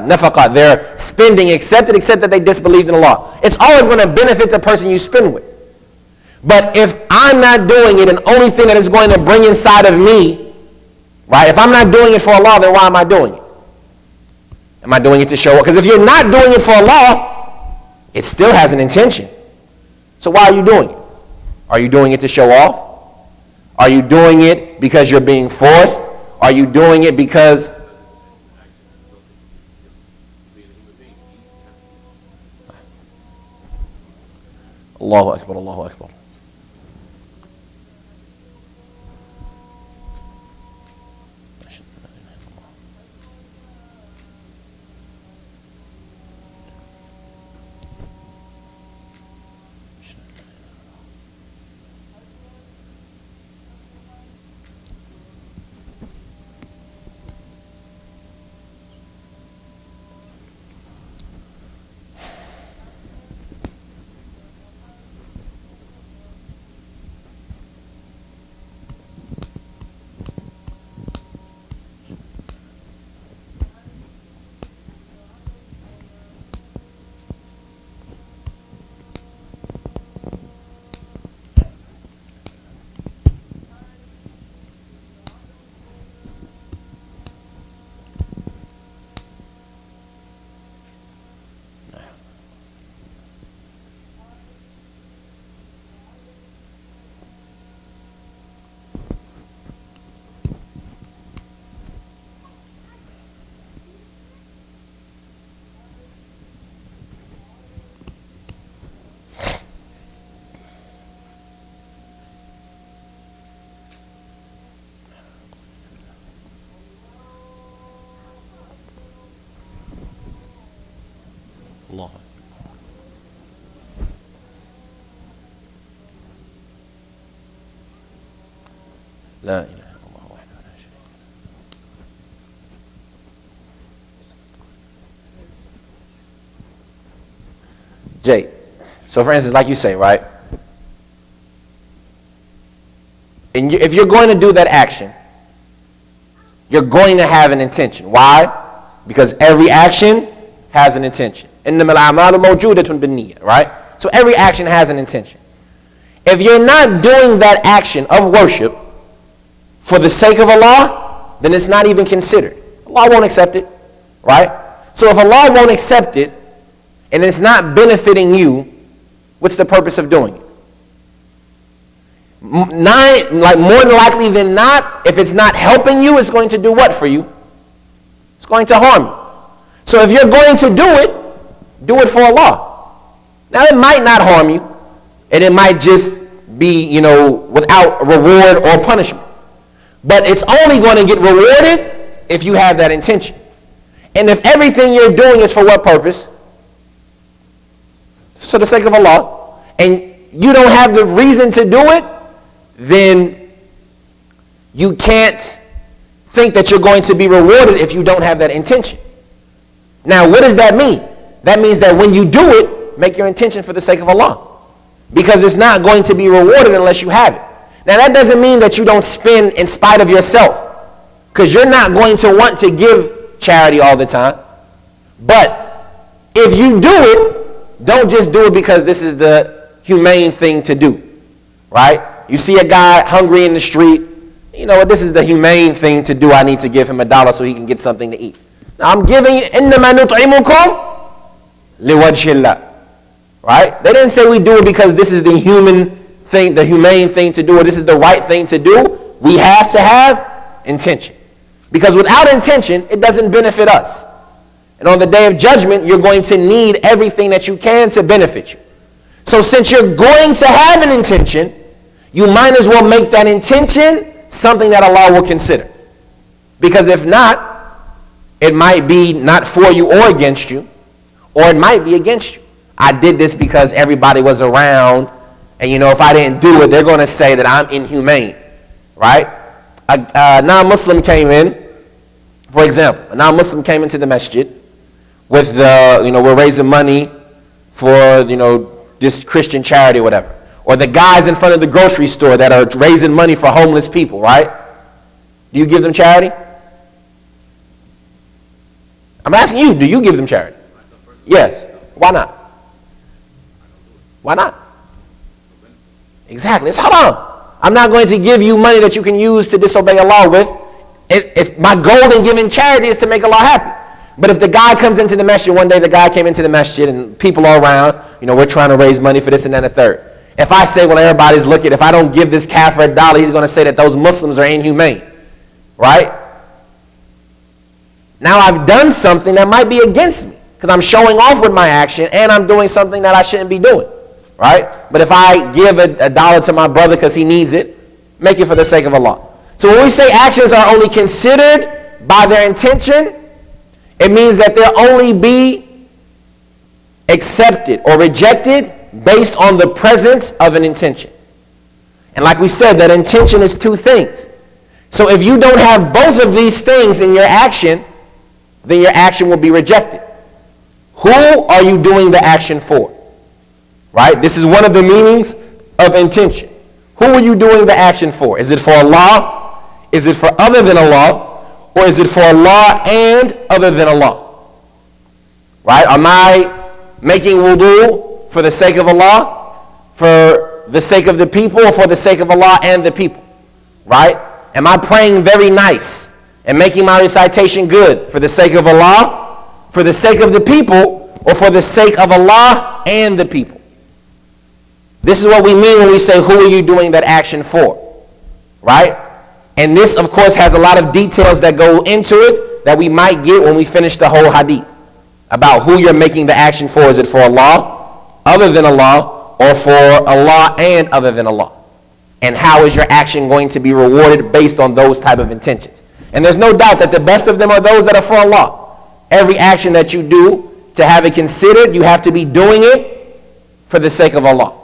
nafaqat, their spending accepted, except that they disbelieved in Allah. It's always going to benefit the person you spend with. But if I'm not doing it, and only thing that it's going to bring inside of me, right? If I'm not doing it for Allah, then why am I doing it? Am I doing it to show up? Because if you're not doing it for Allah, it still has an intention. So why are you doing it? Are you doing it to show off? Are you doing it because you're being forced? Are you doing it because... Allahu Akbar, Allahu Akbar. Allah. La ilaha illallah wahdahu la sharika lahu. Jay, so for instance, like you say, right? And if you're going to do that action, you're going to have an intention. Why? Because every action has an intention. إِنَّمَا الْأَعْمَالُ مَوْجُودَةٌ بِالنِّيَّةِ. Right? So every action has an intention. If you're not doing that action of worship for the sake of Allah, then it's not even considered. Allah won't accept it. Right? So if Allah won't accept it, and it's not benefiting you, what's the purpose of doing it? More than likely than not, if it's not helping you, it's going to do what for you? It's going to harm you. So if you're going to do it for Allah. Now it might not harm you, and it might just be, without reward or punishment. But it's only going to get rewarded if you have that intention. And if everything you're doing is for what purpose? For the sake of Allah, and you don't have the reason to do it, then you can't think that you're going to be rewarded if you don't have that intention. Now, what does that mean? That means that when you do it, make your intention for the sake of Allah. Because it's not going to be rewarded unless you have it. Now, that doesn't mean that you don't spend in spite of yourself. Because you're not going to want to give charity all the time. But if you do it, don't just do it because this is the humane thing to do. Right? You see a guy hungry in the street, you know what, this is the humane thing to do. I need to give him $1 so he can get something to eat. Now I'm giving you, إِنَّمَا نُطْعِمُكُمْ لِوَجْهِ اللَّهِ. Right? They didn't say we do it because this is the human thing, the humane thing to do, or this is the right thing to do. We have to have intention. Because without intention, it doesn't benefit us. And on the day of judgment, you're going to need everything that you can to benefit you. So since you're going to have an intention, you might as well make that intention something that Allah will consider. Because if not, it might be not for you or against you, or it might be against you. I did this because everybody was around, and you know, if I didn't do it, they're going to say that I'm inhumane. Right? A non-Muslim came in, for example, a non-Muslim came into the masjid with the, you know, we're raising money for, you know, this Christian charity or whatever. Or the guys in front of the grocery store that are raising money for homeless people, right? Do you give them charity? I'm asking you, do you give them charity? Yes. Why not? Why not? Exactly. It's haram. I'm not going to give you money that you can use to disobey Allah with. If my goal in giving charity is to make Allah happy. But if the guy comes into the masjid, one day the guy came into the masjid and people are around, you know, we're trying to raise money for this and that and the third. If I say, well, everybody's looking, if I don't give this kafir $1, he's going to say that those Muslims are inhumane. Right? Now I've done something that might be against me. Because I'm showing off with my action and I'm doing something that I shouldn't be doing. Right? But if I give $1 to my brother because he needs it, make it for the sake of Allah. So when we say actions are only considered by their intention, it means that they'll only be accepted or rejected based on the presence of an intention. And like we said, that intention is two things. So if you don't have both of these things in your action, then your action will be rejected. Who are you doing the action for? Right? This is one of the meanings of intention. Who are you doing the action for? Is it for Allah? Is it for other than Allah? Or is it for Allah and other than Allah? Right? Am I making wudu for the sake of Allah, for the sake of the people, or for the sake of Allah and the people? Right? Am I praying very nice and making my recitation good for the sake of Allah, for the sake of the people, or for the sake of Allah and the people? This is what we mean when we say, who are you doing that action for? Right? And this, of course, has a lot of details that go into it that we might get when we finish the whole hadith. About who you're making the action for. Is it for Allah, other than Allah, or for Allah and other than Allah? And how is your action going to be rewarded based on those type of intentions? And there's no doubt that the best of them are those that are for Allah. Every action that you do, to have it considered, you have to be doing it for the sake of Allah.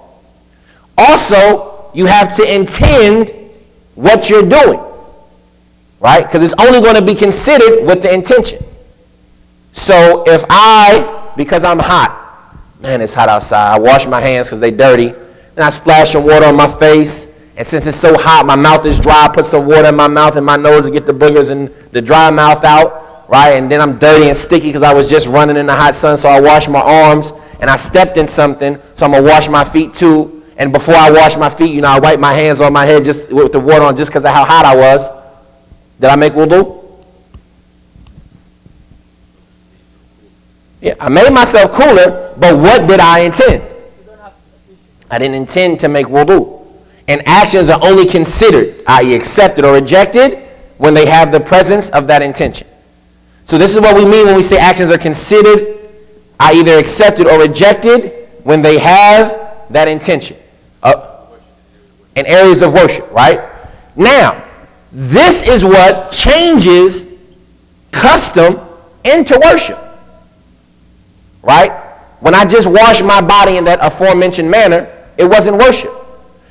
Also, you have to intend what you're doing. Right? Because it's only going to be considered with the intention. So if because I'm hot, man, it's hot outside, I wash my hands because they're dirty, then I splash some water on my face, and since it's so hot, my mouth is dry, I put some water in my mouth and my nose to get the boogers and the dry mouth out, right? And then I'm dirty and sticky because I was just running in the hot sun, so I wash my arms, and I stepped in something, so I'm going to wash my feet too. And before I wash my feet, I wipe my hands on my head just with the water on just because of how hot I was. Did I make wudu? Yeah, I made myself cooler, but what did I intend? I didn't intend to make wudu. And actions are only considered, i.e. accepted or rejected, when they have the presence of that intention. So this is what we mean when we say actions are considered, i.e. either accepted or rejected, when they have that intention. In areas of worship, right? Now, this is what changes custom into worship. Right? When I just wash my body in that aforementioned manner, it wasn't worship.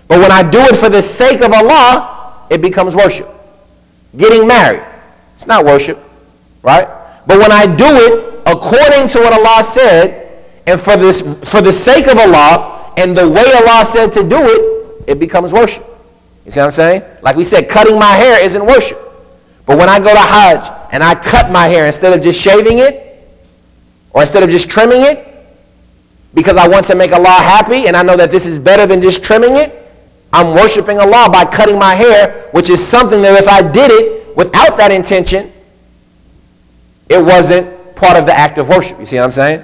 But when I do it for the sake of Allah, it becomes worship. Getting married, it's not worship. Right? But when I do it according to what Allah said, and for the sake of Allah, and the way Allah said to do it, it becomes worship. You see what I'm saying? Like we said, cutting my hair isn't worship. But when I go to Hajj and I cut my hair instead of just shaving it, or instead of just trimming it, because I want to make Allah happy and I know that this is better than just trimming it, I'm worshiping Allah by cutting my hair, which is something that if I did it without that intention, it wasn't part of the act of worship. You see what I'm saying?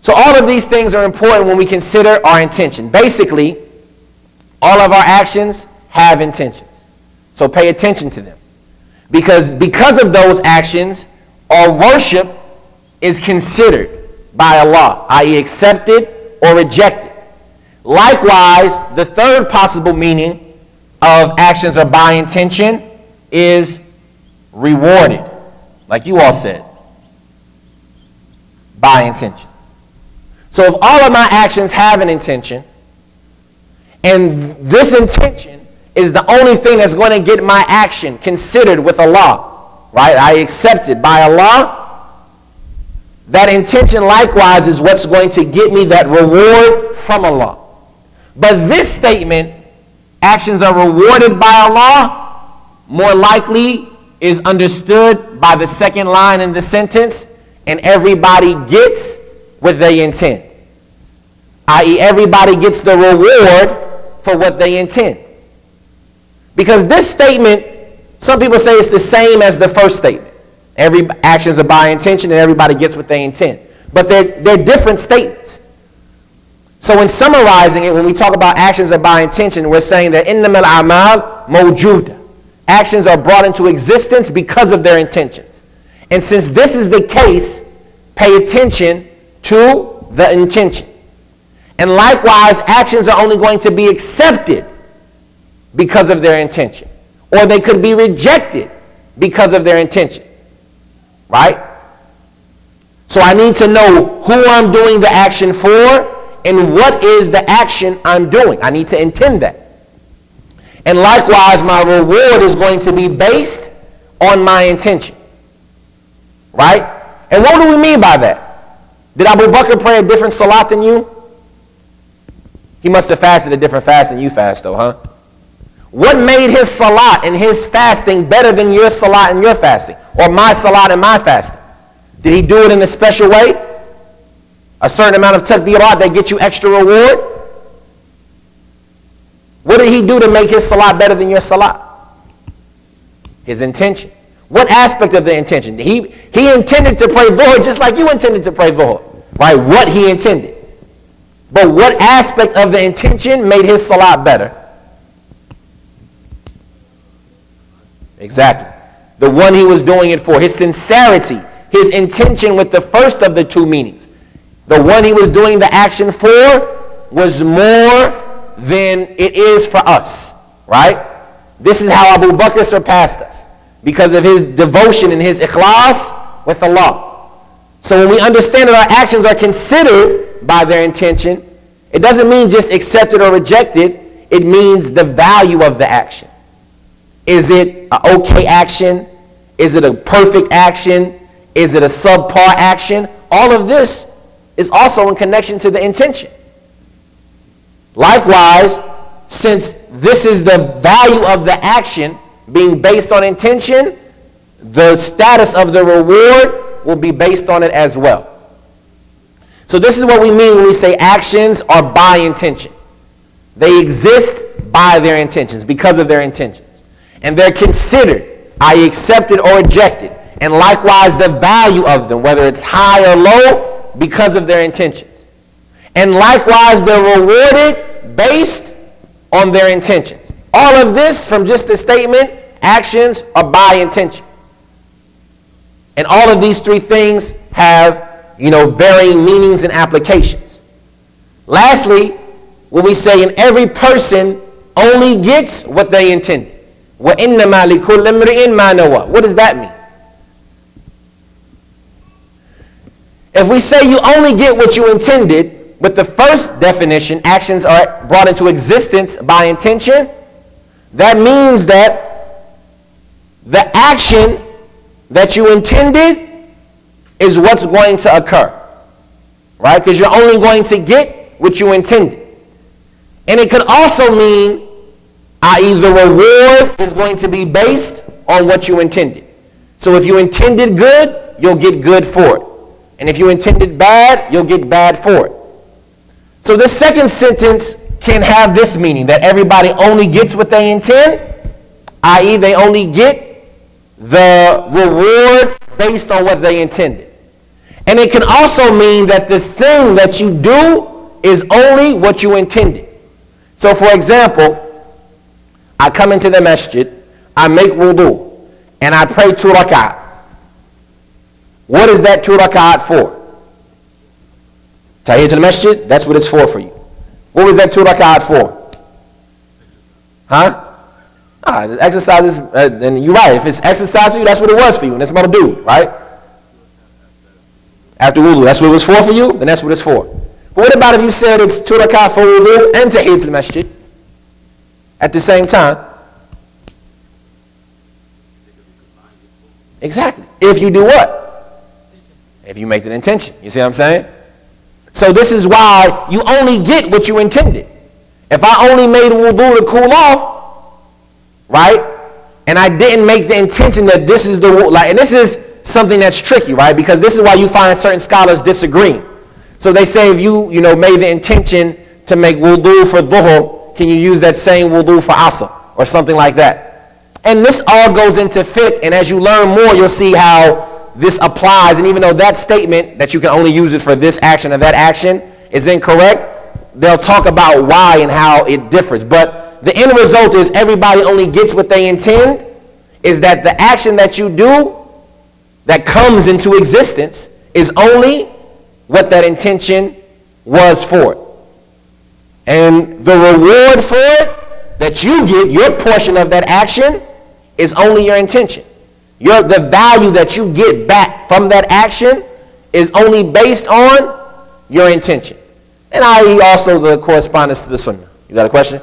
So all of these things are important when we consider our intention. Basically, all of our actions have intentions. So pay attention to them. Because of those actions, our worship is considered by Allah, i.e. accepted or rejected. Likewise, the third possible meaning of actions are by intention is rewarded, like you all said, by intention. So if all of my actions have an intention, and this intention is the only thing that's going to get my action considered with Allah, right? I accept it by Allah. That intention likewise is what's going to get me that reward from Allah. But this statement, actions are rewarded by Allah, more likely is understood by the second line in the sentence, and everybody gets what they intend. I.e., everybody gets the reward for what they intend. Because this statement, some people say it's the same as the first statement. Every actions are by intention and everybody gets what they intend. But they're different statements. So in summarizing it, when we talk about actions are by intention, we're saying that innamal a'mal mawjuda. Actions are brought into existence because of their intentions. And since this is the case, pay attention to the intention. And likewise, actions are only going to be accepted because of their intention. Or they could be rejected because of their intention. Right? So I need to know who I'm doing the action for and what is the action I'm doing. I need to intend that. And likewise, my reward is going to be based on my intention. Right? And what do we mean by that? Did Abu Bakr pray a different salat than you? He must have fasted a different fast than you fast though, huh? What made his salat and his fasting better than your salat and your fasting? Or my salat and my fasting? Did he do it in a special way? A certain amount of takbirat that gets you extra reward? What did he do to make his salat better than your salat? His intention. What aspect of the intention? He intended to pray dhuhr just like you intended to pray dhuhr. Right? What he intended. But what aspect of the intention made his salat better? Exactly. The one he was doing it for. His sincerity. His intention with the first of the two meanings. The one he was doing the action for was more than it is for us. Right? This is how Abu Bakr surpassed us. Because of his devotion and his ikhlas with Allah. So when we understand that our actions are considered by their intention, it doesn't mean just accepted or rejected. It means the value of the action. Is it an okay action? Is it a perfect action? Is it a subpar action? All of this is also in connection to the intention. Likewise, since this is the value of the action being based on intention, the status of the reward will be based on it as well. So this is what we mean when we say actions are by intention. They exist by their intentions, because of their intentions. And they're considered, i.e. accepted or rejected. And likewise the value of them, whether it's high or low, because of their intentions. And likewise they're rewarded based on their intentions. All of this from just the statement, actions are by intention. And all of these three things have, varying meanings and applications. Lastly, when we say in every person only gets what they intended. وَإِنَّمَا لِكُلِّ امْرِئٍ مَا نَوَى. What does that mean? If we say you only get what you intended, with the first definition, actions are brought into existence by intention, that means that the action that you intended is what's going to occur. Right? Because you're only going to get what you intended. And it could also mean, i.e. the reward is going to be based on what you intended. So if you intended good, you'll get good for it. And if you intended bad, you'll get bad for it. So this second sentence can have this meaning, that everybody only gets what they intend, i.e. they only get the reward based on what they intended. And it can also mean that the thing that you do is only what you intended. So for example, I come into the masjid, I make wudu, and I pray 2 rak'at. What is that 2 rak'at for? Tahiyyat al-masjid, that's what it's for you. What was that 2 rak'at for? Huh? The exercise is, then you're right. If it's exercise for you, that's what it was for you, and that's what I'm going to do, right? After wudu, that's what it was for you, then that's what it's for. But what about if you said it's 2 rak'at for wudu and tahiyyat al-masjid at the same time? Exactly. If you do what? If you make an intention. You see what I'm saying? So this is why you only get what you intended. If I only made wudu to cool off, right, and I didn't make the intention that this is the, like, and this is something that's tricky, right, because this is why you find certain scholars disagreeing. So they say if you made the intention to make wudu for dhuhr, can you use that same wudu for asr, or something like that? And this all goes into fiqh, and as you learn more, you'll see how this applies. And even though that statement, that you can only use it for this action or that action, is incorrect, they'll talk about why and how it differs. But the end result is everybody only gets what they intend, is that the action that you do that comes into existence is only what that intention was for. And the reward for it that you get, your portion of that action, is only your intention. The value that you get back from that action is only based on your intention. And i.e. also the correspondence to the sunnah. You got a question?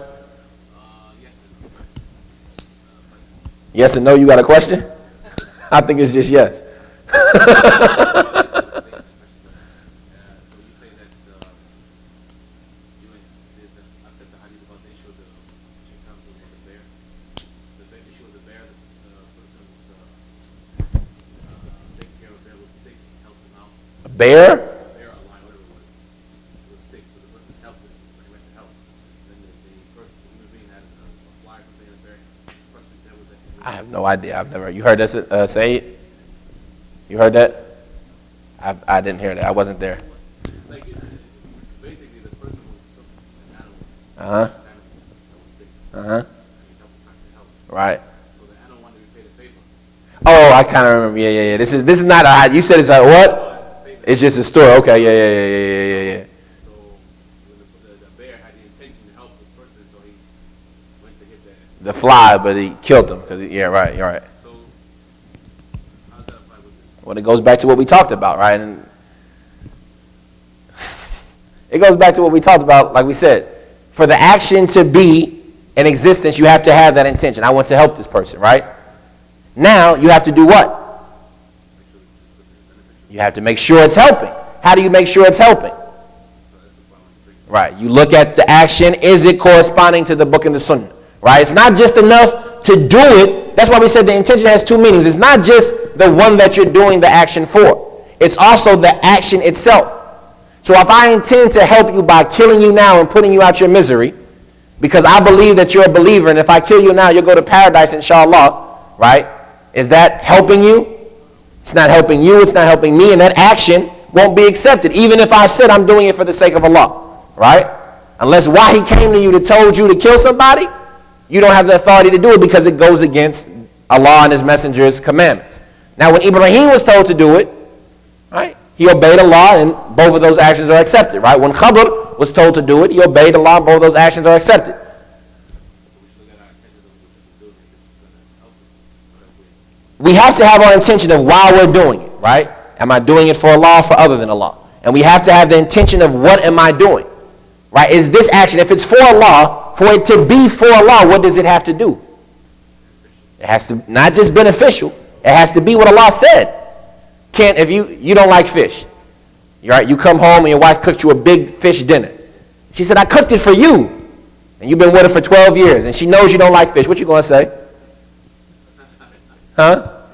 Yes and no, you got a question? I think it's just yes. Bear? I have no idea. I've never. You heard us say it? You heard that? I didn't hear that. I wasn't there. Basically, the person took an animal. Right. So the animal wanted to repay the favor. Oh, I kind of remember. Yeah. This is not a. You said it's a what? It's just a story. Okay. Yeah. So when the bear had the intention to help the person, so he went to hit the fly, but he killed him because you're right. So how does that apply with this? Well, it goes back to what we talked about, right? And it goes back to what we talked about, like we said. For the action to be in existence, you have to have that intention. I want to help this person, right? Now, you have to do what? You have to make sure it's helping. How do you make sure it's helping? Right. You look at the action. Is it corresponding to the book and the sunnah? Right. It's not just enough to do it. That's why we said the intention has two meanings. It's not just the one that you're doing the action for. It's also the action itself. So if I intend to help you by killing you now and putting you out your misery, because I believe that you're a believer, and if I kill you now, you'll go to paradise, inshallah, right? Is that helping you? It's not helping you, it's not helping me, and that action won't be accepted, even if I said I'm doing it for the sake of Allah, right? Unless why he came to you to told you to kill somebody, you don't have the authority to do it because it goes against Allah and His Messenger's commandments. Now when Ibrahim was told to do it, right, he obeyed Allah and both of those actions are accepted, right? When Khadr was told to do it, he obeyed Allah and both of those actions are accepted. We have to have our intention of why we're doing it, right? Am I doing it for Allah or for other than Allah? And we have to have the intention of what am I doing, right? Is this action, if it's for Allah, for it to be for Allah, what does it have to do? It has to not just beneficial, it has to be what Allah said. If you don't like fish, right? You come home and your wife cooked you a big fish dinner. She said, I cooked it for you. And you've been with her for 12 years and she knows you don't like fish. What you going to say? Huh?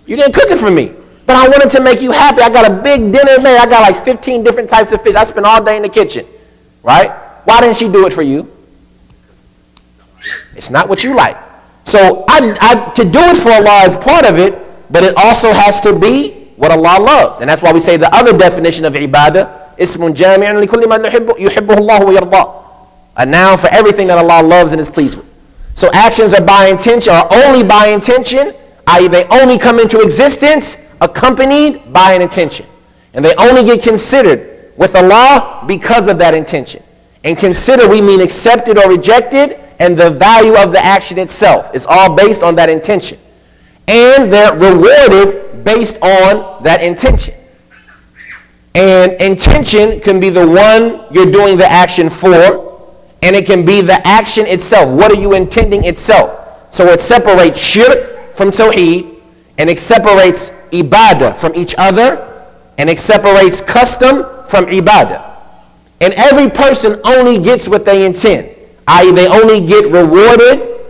You didn't cook it for me. But I wanted to make you happy. I got a big dinner made. I got like 15 different types of fish. I spent all day in the kitchen. Right? Why didn't she do it for you? It's not what you like. So to do it for Allah is part of it, but it also has to be what Allah loves. And that's why we say the other definition of ibadah, ismun jami'un li kulli ma yuhibbuhu Allah wa yardah. A noun for everything that Allah loves and is pleased with. So actions are by intention, are only by intention, i.e. they only come into existence accompanied by an intention. And they only get considered with Allah because of that intention. And consider, we mean accepted or rejected, and the value of the action itself is all based on that intention. And they're rewarded based on that intention. And intention can be the one you're doing the action for, and it can be the action itself. What are you intending itself? So it separates shirk from tawheed, and it separates ibadah from each other, and it separates custom from ibadah. And every person only gets what they intend, i.e. they only get rewarded.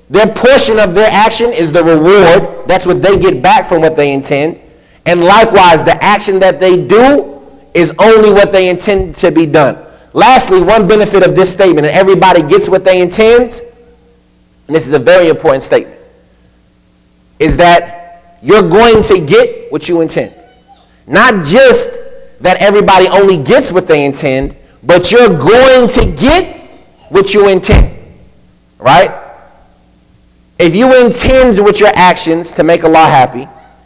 Their portion of their action is the reward. That's what they get back from what they intend. And likewise, the action that they do is only what they intend to be done. Lastly, one benefit of this statement, and everybody gets what they intend, and this is a very important statement, is that you're going to get what you intend. Not just that everybody only gets what they intend, but you're going to get what you intend. Right? If you intend with your actions to make Allah happy,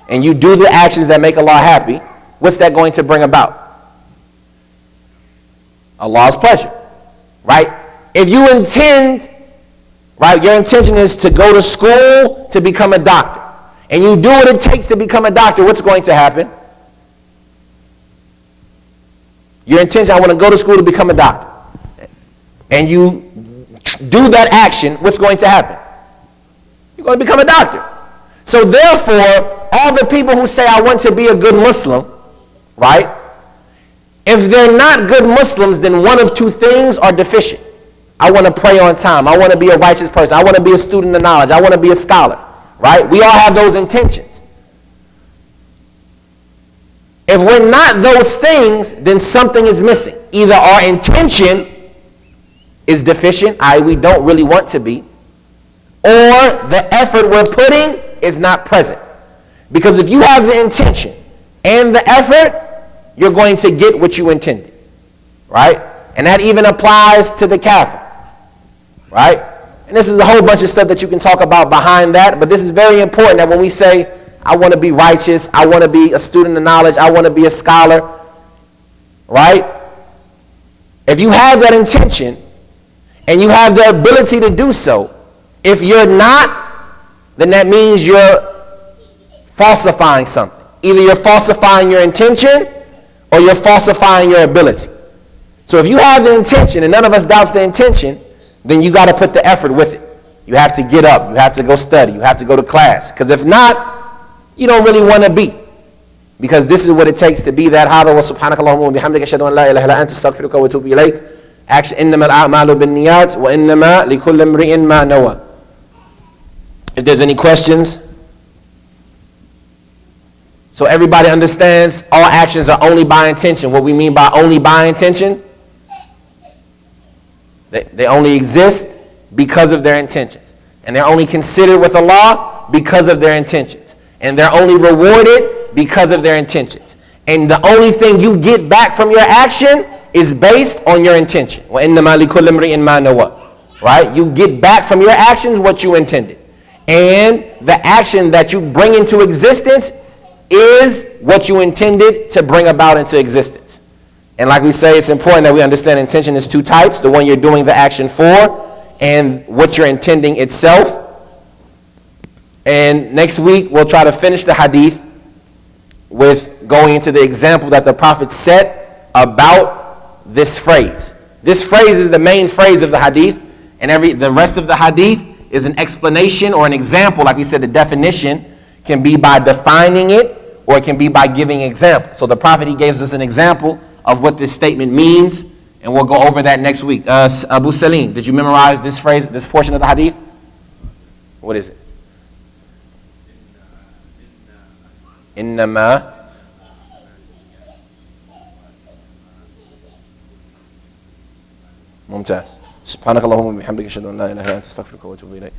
and you do the actions that make Allah happy, what's that going to bring about? Allah's pleasure. Right? If you intend, right, your intention is to go to school to become a doctor, and you do what it takes to become a doctor, what's going to happen? Your intention, I want to go to school to become a doctor. And you do that action, what's going to happen? You're going to become a doctor. So therefore, all the people who say, I want to be a good Muslim, right? If they're not good Muslims, then one of two things are deficient. I want to pray on time. I want to be a righteous person. I want to be a student of knowledge. I want to be a scholar, right? We all have those intentions. If we're not those things, then something is missing. Either our intention is deficient, i.e. we don't really want to be, or the effort we're putting is not present. Because if you have the intention and the effort, you're going to get what you intended. Right? And that even applies to the kafir. Right? And this is a whole bunch of stuff that you can talk about behind that, but this is very important that when we say, I want to be righteous, I want to be a student of knowledge, I want to be a scholar, right? If you have that intention, and you have the ability to do so, if you're not, then that means you're falsifying something. Either you're falsifying your intention, or you're falsifying your ability. So if you have the intention, and none of us doubts the intention, then you got to put the effort with it. You have to get up, you have to go study, you have to go to class. Because if not, you don't really want to be. Because this is what it takes to be that. هذا وسبحانك اللهم وبحمدك أشهد أن لا إله إلا أنت أستغفرك وأتوب إليك. إنما الأعمال بالنيات وإنما لكل امرئ ما نوى. If there's any questions. So everybody understands all actions are only by intention. What we mean by only by intention? They only exist because of their intentions. And they're only considered with Allah because of their intentions. And they're only rewarded because of their intentions. And the only thing you get back from your action is based on your intention. وَإِنَّمَا لِكُلِّ امْرِئٍ مَا نَوَى. Right? You get back from your actions what you intended. And the action that you bring into existence is what you intended to bring about into existence. And like we say, it's important that we understand intention is two types. The one you're doing the action for, and what you're intending itself. And next week, we'll try to finish the hadith with going into the example that the Prophet set about this phrase. This phrase is the main phrase of the hadith, and the rest of the hadith is an explanation or an example. Like we said, the definition can be by defining it, or it can be by giving example. So the Prophet, he gives us an example of what this statement means, and we'll go over that next week. Abu Salim, did you memorize this phrase, this portion of the hadith? What is it? إنما ممتاز. سبحانك اللهم وبحمدك أشهد أن لا إله إلا أنت أستغفرك وأتوب إليك.